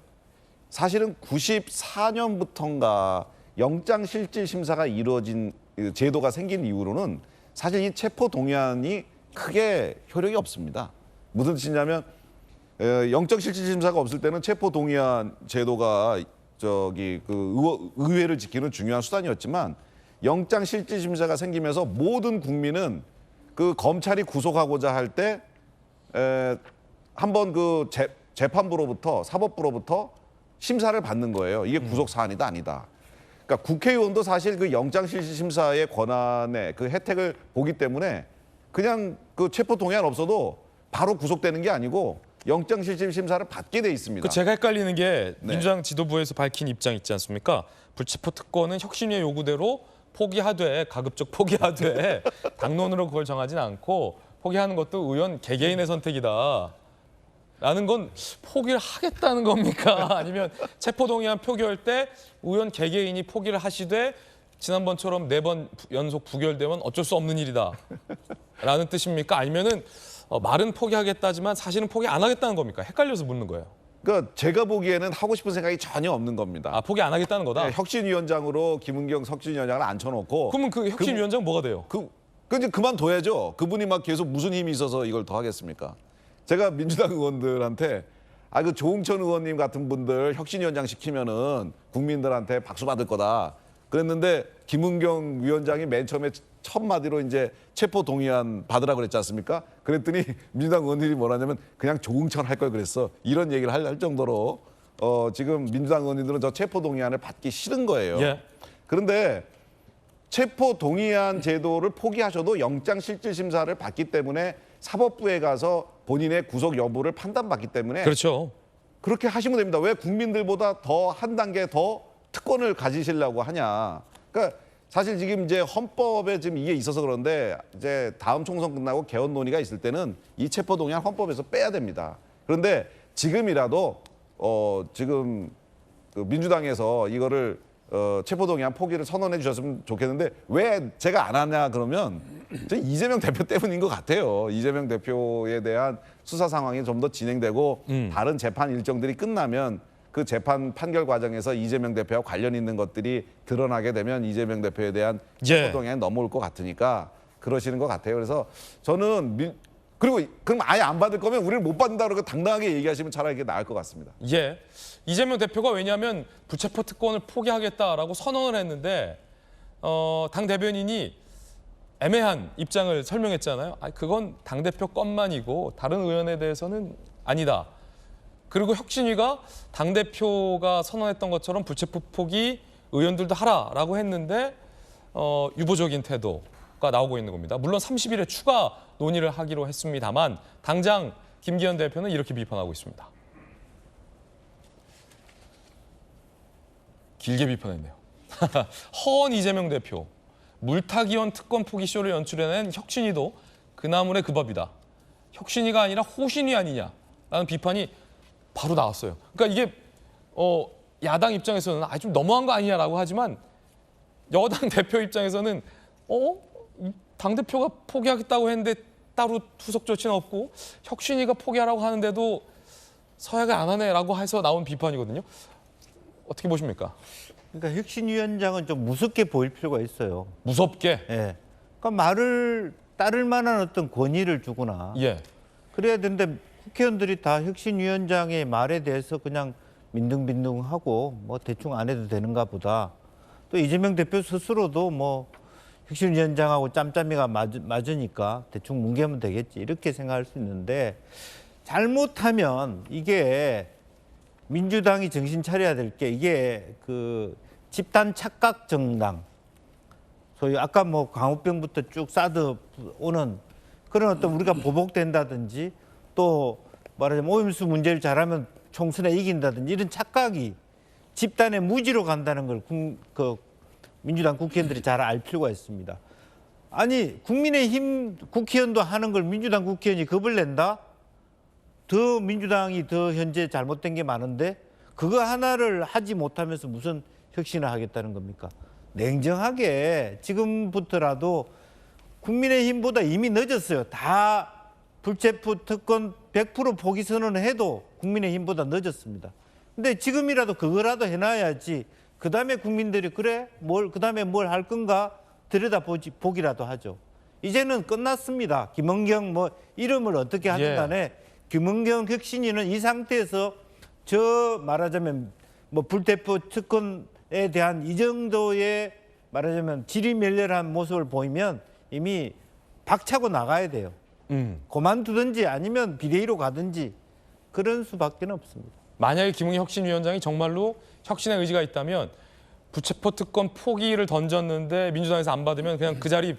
사실은 94년부터인가 영장실질심사가 이루어진 제도가 생긴 이후로는 사실 이 체포 동의안이 크게 효력이 없습니다. 무슨 뜻이냐면 영장실질심사가 없을 때는 체포 동의안 제도가 저기 그 의회를 지키는 중요한 수단이었지만 영장실질심사가 생기면서 모든 국민은 그 검찰이 구속하고자 할 때 한번 그 재판부로부터 사법부로부터 심사를 받는 거예요. 이게 구속 사안이다 아니다. 그러니까 국회의원도 사실 그 영장실질심사의 권한의 그 혜택을 보기 때문에 그냥 그 체포 동의안 없어도 바로 구속되는 게 아니고 영장실질심사를 받게 돼 있습니다. 그 제가 헷갈리는 게 네. 민주당 지도부에서 밝힌 입장 있지 않습니까? 불체포 특권은 혁신위의 요구대로 포기하되 가급적 포기하되 당론으로 그걸 정하지는 않고 포기하는 것도 의원 개개인의 선택이다. 라는 건 포기를 하겠다는 겁니까? 아니면 체포동의안 표결 때 의원 개개인이 포기를 하시되 지난번처럼 4번 연속 부결되면 어쩔 수 없는 일이다. 라는 뜻입니까? 아니면은 말은 포기하겠다지만 사실은 포기 안 하겠다는 겁니까? 헷갈려서 묻는 거예요. 그러니까 제가 보기에는 하고 싶은 생각이 전혀 없는 겁니다. 아, 포기 안 하겠다는 거다? 네, 혁신위원장으로 김은경 혁신위원장을 앉혀놓고 그러면 그 혁신위원장 뭐가 돼요? 그 이제 그만둬야죠. 그분이 막 계속 무슨 힘이 있어서 이걸 더 하겠습니까? 제가 민주당 의원들한테 그 조응천 의원님 같은 분들 혁신위원장 시키면은 국민들한테 박수 받을 거다. 그랬는데 김은경 위원장이 맨 처음에 첫 마디로 이제 체포 동의안 받으라고 그랬지 않습니까? 그랬더니 민주당 의원들이 뭐라냐면 그냥 조응천 할 걸 그랬어. 이런 얘기를 할 정도로 지금 민주당 의원님들은 저 체포 동의안을 받기 싫은 거예요. 예. 그런데 체포 동의안 제도를 포기하셔도 영장실질심사를 받기 때문에 사법부에 가서 본인의 구속 여부를 판단받기 때문에 그렇죠. 그렇게 하시면 됩니다. 왜 국민들보다 더 한 단계 더 특권을 가지시려고 하냐. 그러니까 사실 지금 이제 헌법에 지금 이게 있어서 그런데 이제 다음 총선 끝나고 개헌 논의가 있을 때는 이 체포 동의안 헌법에서 빼야 됩니다. 그런데 지금이라도 지금 그 민주당에서 이거를 체포동의안 포기를 선언해 주셨으면 좋겠는데 왜 제가 안 하냐 그러면 이재명 대표 때문인 것 같아요. 이재명 대표에 대한 수사 상황이 좀 더 진행되고 다른 재판 일정들이 끝나면 그 재판 판결 과정에서 이재명 대표와 관련 있는 것들이 드러나게 되면 이재명 대표에 대한 체포동의안이 넘어올 것 같으니까 그러시는 것 같아요. 그래서 저는 그리고 그럼 아예 안 받을 거면 우리를 못 받는다 그러고 당당하게 얘기하시면 차라리 이게 나을 것 같습니다. 예. 이재명 대표가 왜냐하면 불체포 특권을 포기하겠다라고 선언을 했는데 당 대변인이 애매한 입장을 설명했잖아요. 그건 당 대표 것만이고 다른 의원에 대해서는 아니다. 그리고 혁신위가 당 대표가 선언했던 것처럼 불체포 포기 의원들도 하라라고 했는데 유보적인 태도가 나오고 있는 겁니다. 물론 30일에 추가 논의를 하기로 했습니다만 당장 김기현 대표는 이렇게 비판하고 있습니다. 길게 비판했네요. 허언 이재명 대표, 물타기원 특권 포기쇼를 연출해낸 혁신위도 그 나물의 그 밥이다. 혁신위가 아니라 호신위 아니냐라는 비판이 바로 나왔어요. 그러니까 이게 야당 입장에서는 좀 너무한 거 아니냐라고 하지만 여당 대표 입장에서는 당대표가 포기하겠다고 했는데 따로 후속 조치는 없고 혁신위가 포기하라고 하는데도 서약을 안 하네라고 해서 나온 비판이거든요. 어떻게 보십니까? 그러니까 혁신위원장은 좀 무섭게 보일 필요가 있어요. 무섭게? 예. 그러니까 말을 따를 만한 어떤 권위를 주거나 예. 그래야 되는데 국회의원들이 다 혁신위원장의 말에 대해서 그냥 민둥민둥하고 뭐 대충 안 해도 되는가 보다. 또 이재명 대표 스스로도 뭐 혁신위원장하고 짬짬이가 맞으니까 대충 뭉개면 되겠지 이렇게 생각할 수 있는데 잘못하면 이게 민주당이 정신 차려야 될 게 이게 그 집단 착각 정당 소위 아까 뭐 광우병부터 쭉 사드 오는 그런 어떤 우리가 보복된다든지 또 말하자면 오염수 문제를 잘하면 총선에 이긴다든지 이런 착각이 집단의 무지로 간다는 걸 민주당 국회의원들이 잘 알 필요가 있습니다. 아니 국민의힘 국회의원도 하는 걸 민주당 국회의원이 겁을 낸다? 더 민주당이 더 현재 잘못된 게 많은데 그거 하나를 하지 못하면서 무슨 혁신을 하겠다는 겁니까? 냉정하게 지금부터라도 국민의힘보다 이미 늦었어요. 다 불체포 특권 100% 포기 선언을 해도 국민의힘보다 늦었습니다. 근데 지금이라도 그거라도 해놔야지 그다음에 국민들이 그래? 그다음에 뭘 할 건가? 보기라도 하죠. 이제는 끝났습니다. 김은경 뭐 이름을 어떻게 하든 간에 김은경 혁신위는 이 상태에서 저 말하자면 뭐 불체포 특권에 대한 이 정도의 말하자면 지리멸렬한 모습을 보이면 이미 박차고 나가야 돼요. 그만두든지 아니면 비대위로 가든지 그런 수밖에 없습니다. 만약에 김웅기 혁신위원장이 정말로 혁신의 의지가 있다면 부체포 특권 포기를 던졌는데 민주당에서 안 받으면 그냥 그 자리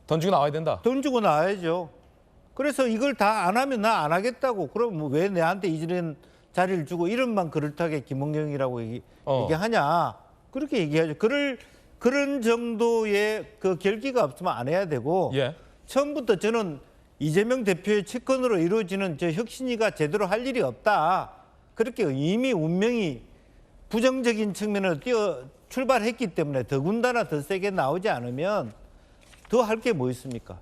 던지고 나와야 된다. 던지고 나와야죠. 그래서 이걸 다 안 하면 나 안 하겠다고. 그럼 뭐 왜 내한테 이런 자리를 주고 이름만 그럴듯하게 김은경이라고 얘기하냐. 그렇게 얘기하죠. 그런 정도의 그 결기가 없으면 안 해야 되고 처음부터 저는 이재명 대표의 측근으로 이루어지는 저 혁신위가 제대로 할 일이 없다. 그렇게 이미 운명이 부정적인 측면으로 출발했기 때문에 더군다나 더 세게 나오지 않으면 더 할 게 뭐 있습니까?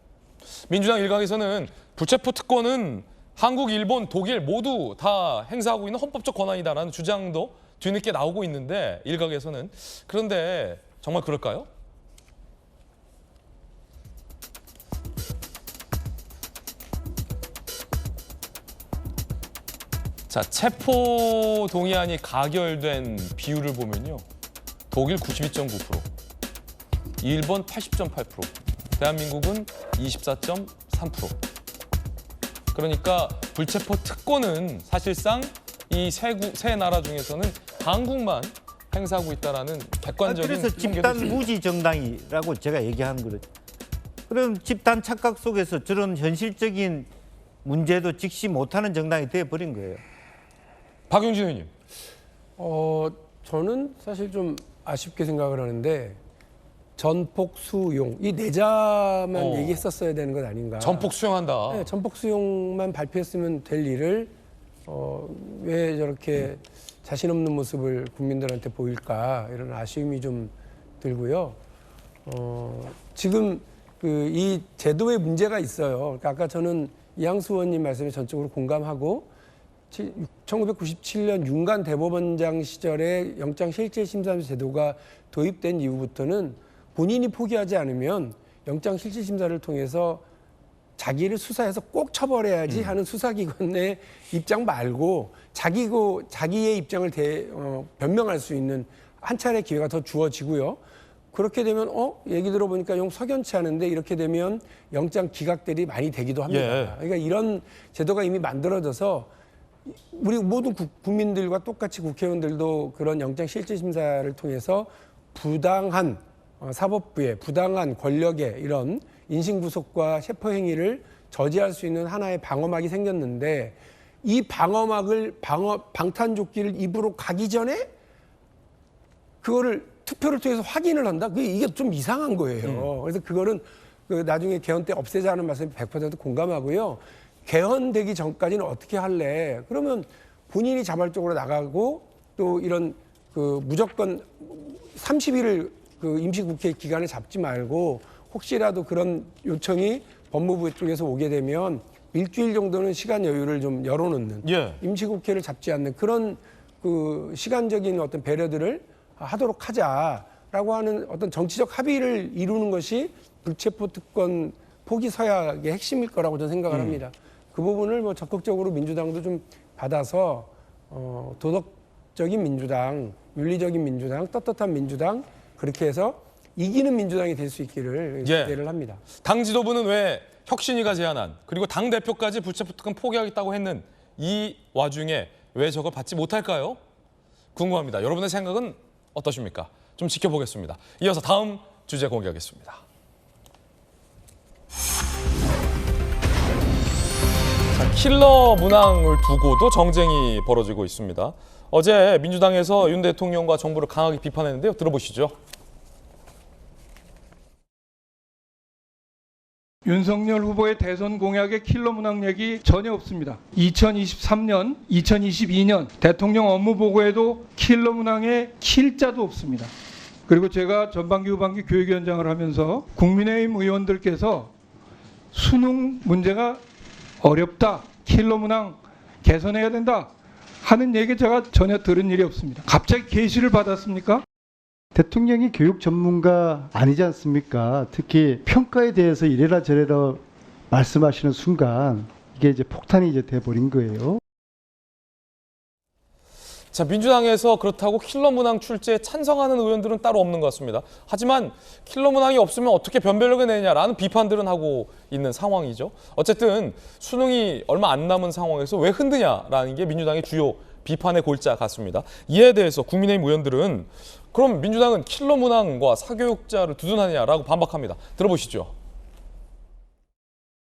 민주당 일각에서는 불체포 특권은 한국, 일본, 독일 모두 다 행사하고 있는 헌법적 권한이다라는 주장도 뒤늦게 나오고 있는데 일각에서는 그런데 정말 그럴까요? 자, 체포 동의안이 가결된 비율을 보면요. 독일 92.9%, 일본 80.8%, 대한민국은 24.3%. 그러니까 불체포 특권은 사실상 이 세 나라 중에서는 한국만 행사하고 있다라는 객관적인 그래서 집단 무지 정당이라고 제가 얘기하는 거죠. 그럼 집단 착각 속에서 저런 현실적인 문제도 직시 못하는 정당이 되어버린 거예요. 박용진 의원님. 저는 사실 좀 아쉽게 생각을 하는데 전폭 수용 이 내자만 얘기했었어야 되는 것 아닌가. 전폭 수용한다. 네, 전폭 수용만 발표했으면 될 일을 왜 저렇게 자신 없는 모습을 국민들한테 보일까 이런 아쉬움이 좀 들고요. 지금 이 제도에 문제가 있어요. 그러니까 아까 저는 이항수 의원님 말씀에 전적으로 공감하고 1997년 윤관 대법원장 시절에 영장실질심사 제도가 도입된 이후부터는 본인이 포기하지 않으면 영장실질심사를 통해서 자기를 수사해서 꼭 처벌해야지 하는 수사기관의 입장 말고 자기의 입장을 변명할 수 있는 한 차례 기회가 더 주어지고요. 그렇게 되면 얘기 들어보니까 용 석연치 않은데 이렇게 되면 영장 기각들이 많이 되기도 합니다. 그러니까 이런 제도가 이미 만들어져서 우리 모든 국민들과 똑같이 국회의원들도 그런 영장실질심사를 통해서 부당한 사법부의 부당한 권력의 이런 인신구속과 체포행위를 저지할 수 있는 하나의 방어막이 생겼는데 이 방탄조끼를 입으로 가기 전에 그거를 투표를 통해서 확인을 한다? 이게 좀 이상한 거예요. 그래서 그거는 그 나중에 개헌 때 없애자는 말씀에 100% 공감하고요. 개헌되기 전까지는 어떻게 할래? 그러면 본인이 자발적으로 나가고 또 이런 그 무조건 30일을 그 임시국회 기간을 잡지 말고 혹시라도 그런 요청이 법무부 쪽에서 오게 되면 일주일 정도는 시간 여유를 좀 열어놓는 임시국회를 잡지 않는 그런 그 시간적인 어떤 배려들을 하도록 하자라고 하는 어떤 정치적 합의를 이루는 것이 불체포 특권 포기 서약의 핵심일 거라고 저는 생각을 합니다. 그 부분을 뭐 적극적으로 민주당도 좀 받아서 도덕적인 민주당, 윤리적인 민주당, 떳떳한 민주당 그렇게 해서 이기는 민주당이 될 수 있기를 기대를 합니다. 당 지도부는 왜 혁신위가 제안한 그리고 당 대표까지 불체포 특권 포기하겠다고 했는 이 와중에 왜 저걸 받지 못할까요? 궁금합니다. 여러분의 생각은 어떠십니까? 좀 지켜보겠습니다. 이어서 다음 주제 공개하겠습니다. 자, 킬러 문항을 두고도 정쟁이 벌어지고 있습니다. 어제 민주당에서 윤 대통령과 정부를 강하게 비판했는데요. 들어보시죠. 윤석열 후보의 대선 공약에 킬러 문항 얘기 전혀 없습니다. 2023년, 2022년 대통령 업무 보고에도 킬러 문항에 킬자도 없습니다. 그리고 제가 전반기 후반기 교육위원장을 하면서 국민의힘 의원들께서 수능 문제가 어렵다, 킬러 문항 개선해야 된다 하는 얘기 제가 전혀 들은 일이 없습니다. 갑자기 계시를 받았습니까? 대통령이 교육 전문가 아니지 않습니까? 특히 평가에 대해서 이래라 저래라 말씀하시는 순간 이게 이제 폭탄이 이제 돼버린 거예요. 자, 민주당에서 그렇다고 킬러 문항 출제에 찬성하는 의원들은 따로 없는 것 같습니다. 하지만 킬러 문항이 없으면 어떻게 변별력을 내냐라는 비판들은 하고 있는 상황이죠. 어쨌든 수능이 얼마 안 남은 상황에서 왜 흔드냐라는 게 민주당의 주요 비판의 골자 같습니다. 이에 대해서 국민의힘 의원들은 그럼 민주당은 킬러 문항과 사교육자를 두둔하느냐라고 반박합니다. 들어보시죠.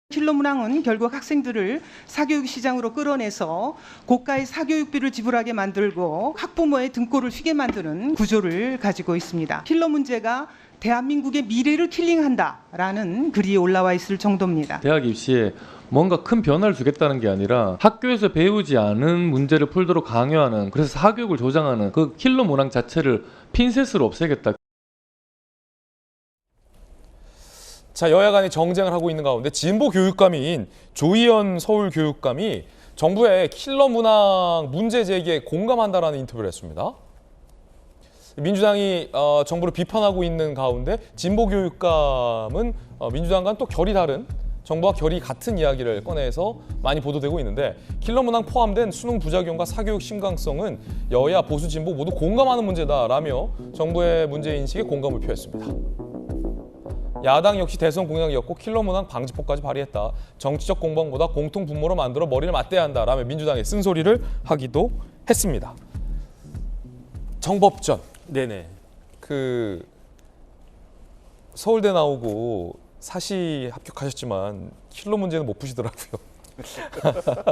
킬러 문항은 결국 학생들을 사교육 시장으로 끌어내서 고가의 사교육비를 지불하게 만들고 학부모의 등골을 휘게 만드는 구조를 가지고 있습니다. 킬러 문제가 대한민국의 미래를 킬링한다라는 글이 올라와 있을 정도입니다. 대학 입시에 뭔가 큰 변화를 주겠다는 게 아니라 학교에서 배우지 않은 문제를 풀도록 강요하는, 그래서 사교육을 조장하는 그 킬러 문항 자체를 핀셋으로 없애겠다. 자, 여야 간이 정쟁을 하고 있는 가운데 진보 교육감인 조희연 서울교육감이 정부의 킬러 문항 문제 제기에 공감한다라는 인터뷰를 했습니다. 민주당이 정부를 비판하고 있는 가운데 진보 교육감은 민주당과는 또 결이 다른, 정부와 결이 같은 이야기를 꺼내서 많이 보도되고 있는데 킬러 문항 포함된 수능 부작용과 사교육 심각성은 여야 보수 진보 모두 공감하는 문제다라며 정부의 문제인식에 공감을 표했습니다. 야당 역시 대선 공약이었고 킬러 문항 방지법까지 발의했다. 정치적 공방보다 공통 분모로 만들어 머리를 맞대야 한다라며 민주당에 쓴소리를 하기도 했습니다. 정법전. 네네. 그 서울대 나오고 사시 합격하셨지만 킬러 문제는 못 푸시더라고요.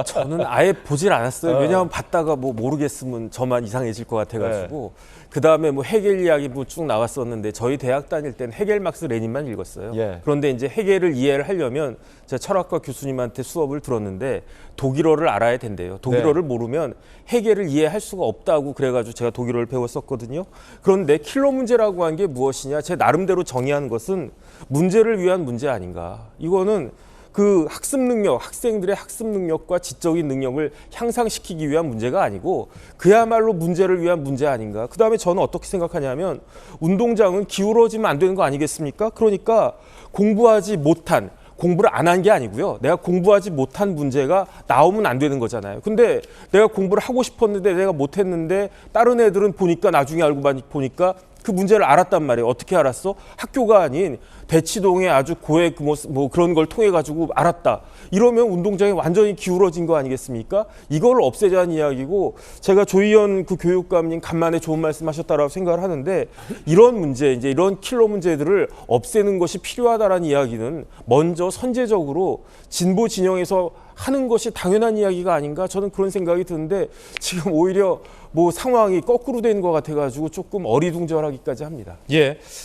저는 아예 보질 않았어요. 왜냐하면 봤다가 뭐 모르겠으면 저만 이상해질 것 같아가지고. 그다음에 뭐 헤겔 이야기 뭐 쭉 나왔었는데 저희 대학 다닐 땐 헤겔 막스 레닌만 읽었어요. 그런데 이제 헤겔을 이해를 하려면 제가 철학과 교수님한테 수업을 들었는데 독일어를 알아야 된대요. 독일어를 모르면 헤겔을 이해할 수가 없다고 그래가지고 제가 독일어를 배웠었거든요. 그런데 킬러 문제라고 한 게 무엇이냐? 제 나름대로 정의한 것은 문제를 위한 문제 아닌가. 이거는 그 학습 능력, 학생들의 학습 능력과 지적인 능력을 향상시키기 위한 문제가 아니고 그야말로 문제를 위한 문제 아닌가. 그다음에 저는 어떻게 생각하냐면 운동장은 기울어지면 안 되는 거 아니겠습니까? 그러니까 공부하지 못한, 공부를 안 한 게 아니고요. 내가 공부하지 못한 문제가 나오면 안 되는 거잖아요. 근데 내가 공부를 하고 싶었는데 내가 못했는데 다른 애들은 보니까 나중에 알고 보니까 그 문제를 알았단 말이에요. 어떻게 알았어? 학교가 아닌 대치동의 아주 고액 뭐 그런 걸 통해 가지고 알았다. 이러면 운동장이 완전히 기울어진 거 아니겠습니까? 이걸 없애자는 이야기고, 제가 조희연 그 교육감님 간만에 좋은 말씀하셨다라고 생각을 하는데 이런 문제, 이제 이런 킬러 문제들을 없애는 것이 필요하다라는 이야기는 먼저 선제적으로 진보 진영에서 하는 것이 당연한 이야기가 아닌가, 저는 그런 생각이 드는데 지금 오히려 뭐 상황이 거꾸로 되는 것 같아가지고 조금 어리둥절하기까지 합니다.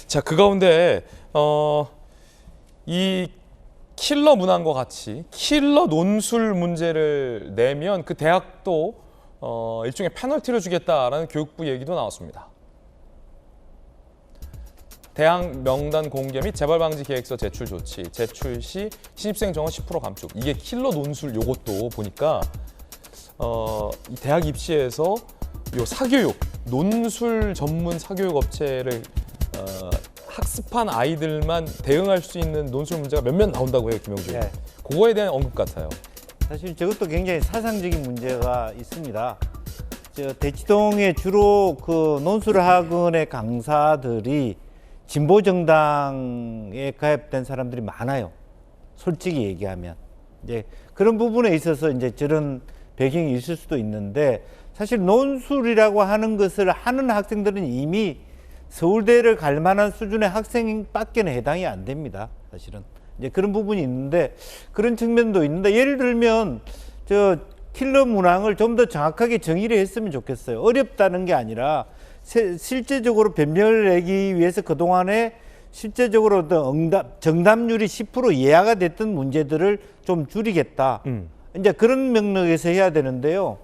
자, 그 가운데 이 킬러 문항과 같이 킬러 논술 문제를 내면 그 대학도 일종의 페널티를 주겠다라는 교육부 얘기도 나왔습니다. 대학 명단 공개 및 재발 방지 계획서 제출 조치, 제출 시 신입생 정원 10% 감축. 이게 킬러 논술 요것도 보니까 이 대학 입시에서 요 사교육, 논술 전문 사교육 업체를 학습한 아이들만 대응할 수 있는 논술 문제가 몇몇 나온다고 해요, 김영준. 네. 그거에 대한 언급 같아요. 사실 저것도 굉장히 사상적인 문제가 있습니다. 대치동에 주로 그 논술학원의 강사들이 진보 정당에 가입된 사람들이 많아요. 솔직히 얘기하면 이제 그런 부분에 있어서 이제 저런 배경이 있을 수도 있는데 사실 논술이라고 하는 것을 하는 학생들은 이미 서울대를 갈 만한 수준의 학생밖에는 해당이 안 됩니다. 사실은 이제 그런 부분이 있는데 그런 측면도 있는데 예를 들면 저 킬러 문항을 좀 더 정확하게 정의를 했으면 좋겠어요. 어렵다는 게 아니라 실제적으로 변명을 내기 위해서 그동안에 실제적으로 어떤 정답률이 10% 이하가 됐던 문제들을 좀 줄이겠다. 이제 그런 맥락에서 해야 되는데요.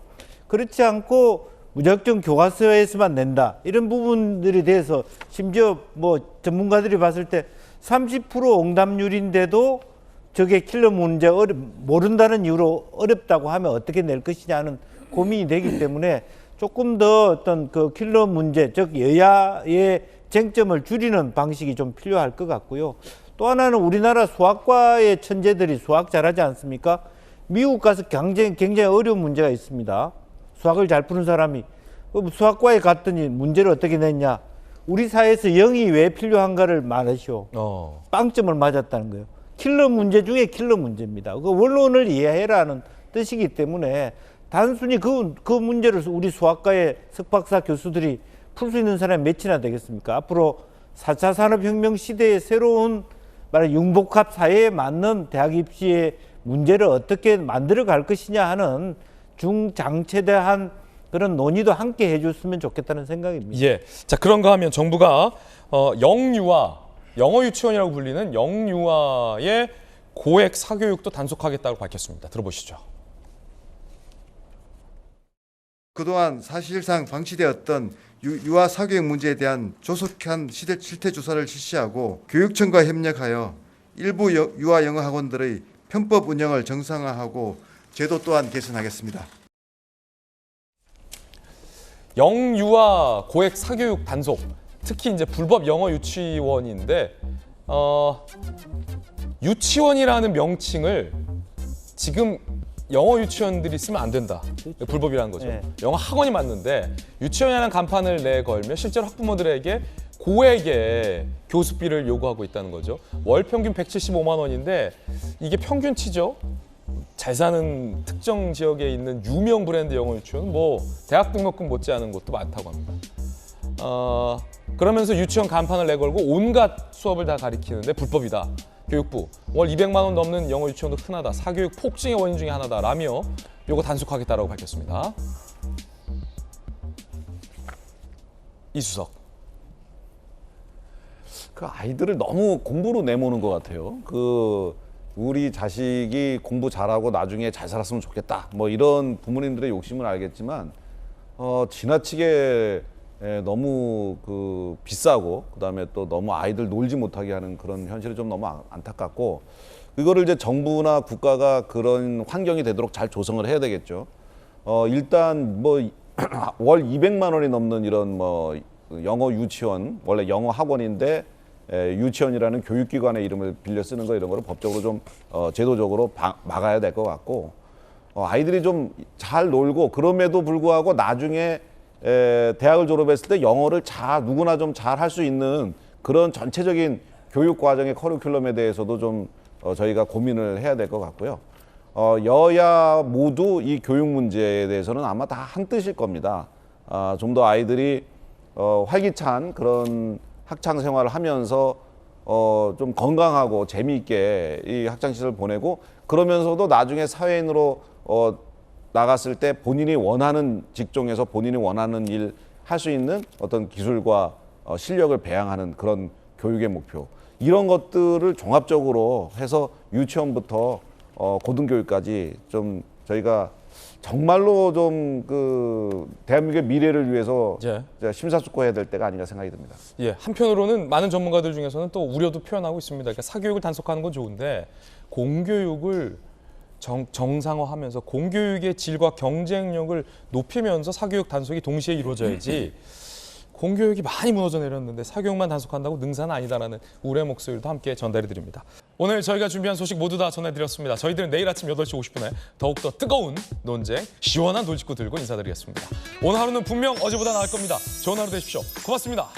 그렇지 않고 무작정 교과서에서만 낸다. 이런 부분들에 대해서 심지어 뭐 전문가들이 봤을 때 30% 응답률인데도 저게 킬러 문제 모른다는 이유로 어렵다고 하면 어떻게 낼 것이냐는 고민이 되기 때문에 조금 더 어떤 그 킬러 문제, 즉 여야의 쟁점을 줄이는 방식이 좀 필요할 것 같고요. 또 하나는 우리나라 수학과의 천재들이 수학 잘하지 않습니까? 미국 가서 굉장히 어려운 문제가 있습니다. 수학을 잘 푸는 사람이 수학과에 갔더니 문제를 어떻게 냈냐? 우리 사회에서 0이 왜 필요한가를 말하시오. 빵점을 맞았다는 거예요. 킬러 문제 중에 킬러 문제입니다. 그 원론을 이해해라는 뜻이기 때문에 단순히 그 문제를 우리 수학과의 석박사 교수들이 풀 수 있는 사람이 몇이나 되겠습니까? 앞으로 4차 산업혁명 시대의 새로운 융복합 사회에 맞는 대학 입시의 문제를 어떻게 만들어 갈 것이냐 하는 중장체대한 그런 논의도 함께 해줬으면 좋겠다는 생각입니다. 예. 자, 그런가 하면 정부가 영유아, 영어 유치원이라고 불리는 영유아의 고액 사교육도 단속하겠다고 밝혔습니다. 들어보시죠. 그동안 사실상 방치되었던 유아 사교육 문제에 대한 조속한 실태 조사를 실시하고 교육청과 협력하여 일부 유아 영어 학원들의 편법 운영을 정상화하고 제도 또한 개선하겠습니다. 영유아 고액 사교육 단속, 특히 이제 불법 영어 유치원인데 유치원이라는 명칭을 지금 영어 유치원들이 쓰면 안 된다. 그렇죠. 불법이라는 거죠. 네. 영어 학원이 맞는데 유치원이라는 간판을 내걸며 실제로 학부모들에게 고액의 교습비를 요구하고 있다는 거죠. 월 평균 175만 원인데 이게 평균치죠. 잘 사는 특정 지역에 있는 유명 브랜드 영어 유치원, 뭐 대학 등록금 못지않은 곳도 많다고 합니다. 그러면서 유치원 간판을 내걸고 온갖 수업을 다 가리키는데 불법이다. 교육부, 월 200만 원 넘는 영어 유치원도 흔하다. 사교육 폭증의 원인 중에 하나다라며 요거 단속하겠다라고 밝혔습니다. 이수석. 그 아이들을 너무 공부로 내모는 것 같아요. 우리 자식이 공부 잘하고 나중에 잘 살았으면 좋겠다. 뭐 이런 부모님들의 욕심을 알겠지만 지나치게 너무 비싸고 그다음에 또 너무 아이들 놀지 못하게 하는 그런 현실이 좀 너무 안타깝고 이거를 이제 정부나 국가가 그런 환경이 되도록 잘 조성을 해야 되겠죠. 일단 뭐 월 200만 원이 넘는 이런 뭐 영어 유치원, 원래 영어 학원인데 유치원이라는 교육기관의 이름을 빌려 쓰는 거 이런 거를 법적으로 좀 제도적으로 막아야 될 것 같고 아이들이 좀 잘 놀고 그럼에도 불구하고 나중에 대학을 졸업했을 때 영어를 누구나 좀 잘 할 수 있는 그런 전체적인 교육 과정의 커리큘럼에 대해서도 좀 저희가 고민을 해야 될 것 같고요. 여야 모두 이 교육 문제에 대해서는 아마 다 한뜻일 겁니다. 좀 더 아이들이 활기찬 그런 학창 생활을 하면서 좀 건강하고 재미있게 이 학창 시절을 보내고 그러면서도 나중에 사회인으로 나갔을 때 본인이 원하는 직종에서 본인이 원하는 일 할 수 있는 어떤 기술과 실력을 배양하는 그런 교육의 목표. 이런 것들을 종합적으로 해서 유치원부터 고등교육까지 좀 저희가 정말로 좀 그 대한민국의 미래를 위해서 심사숙고해야 될 때가 아닌가 생각이 듭니다. 예, 한편으로는 많은 전문가들 중에서는 또 우려도 표현하고 있습니다. 그러니까 사교육을 단속하는 건 좋은데 공교육을 정상화하면서 공교육의 질과 경쟁력을 높이면서 사교육 단속이 동시에 이루어져야지 공교육이 많이 무너져 내렸는데 사교육만 단속한다고 능사는 아니다라는 우려의 목소리도 함께 전달해 드립니다. 오늘 저희가 준비한 소식 모두 다 전해드렸습니다. 저희들은 내일 아침 8시 50분에 더욱더 뜨거운 논쟁, 시원한 돌직구 들고 인사드리겠습니다. 오늘 하루는 분명 어제보다 나을 겁니다. 좋은 하루 되십시오. 고맙습니다.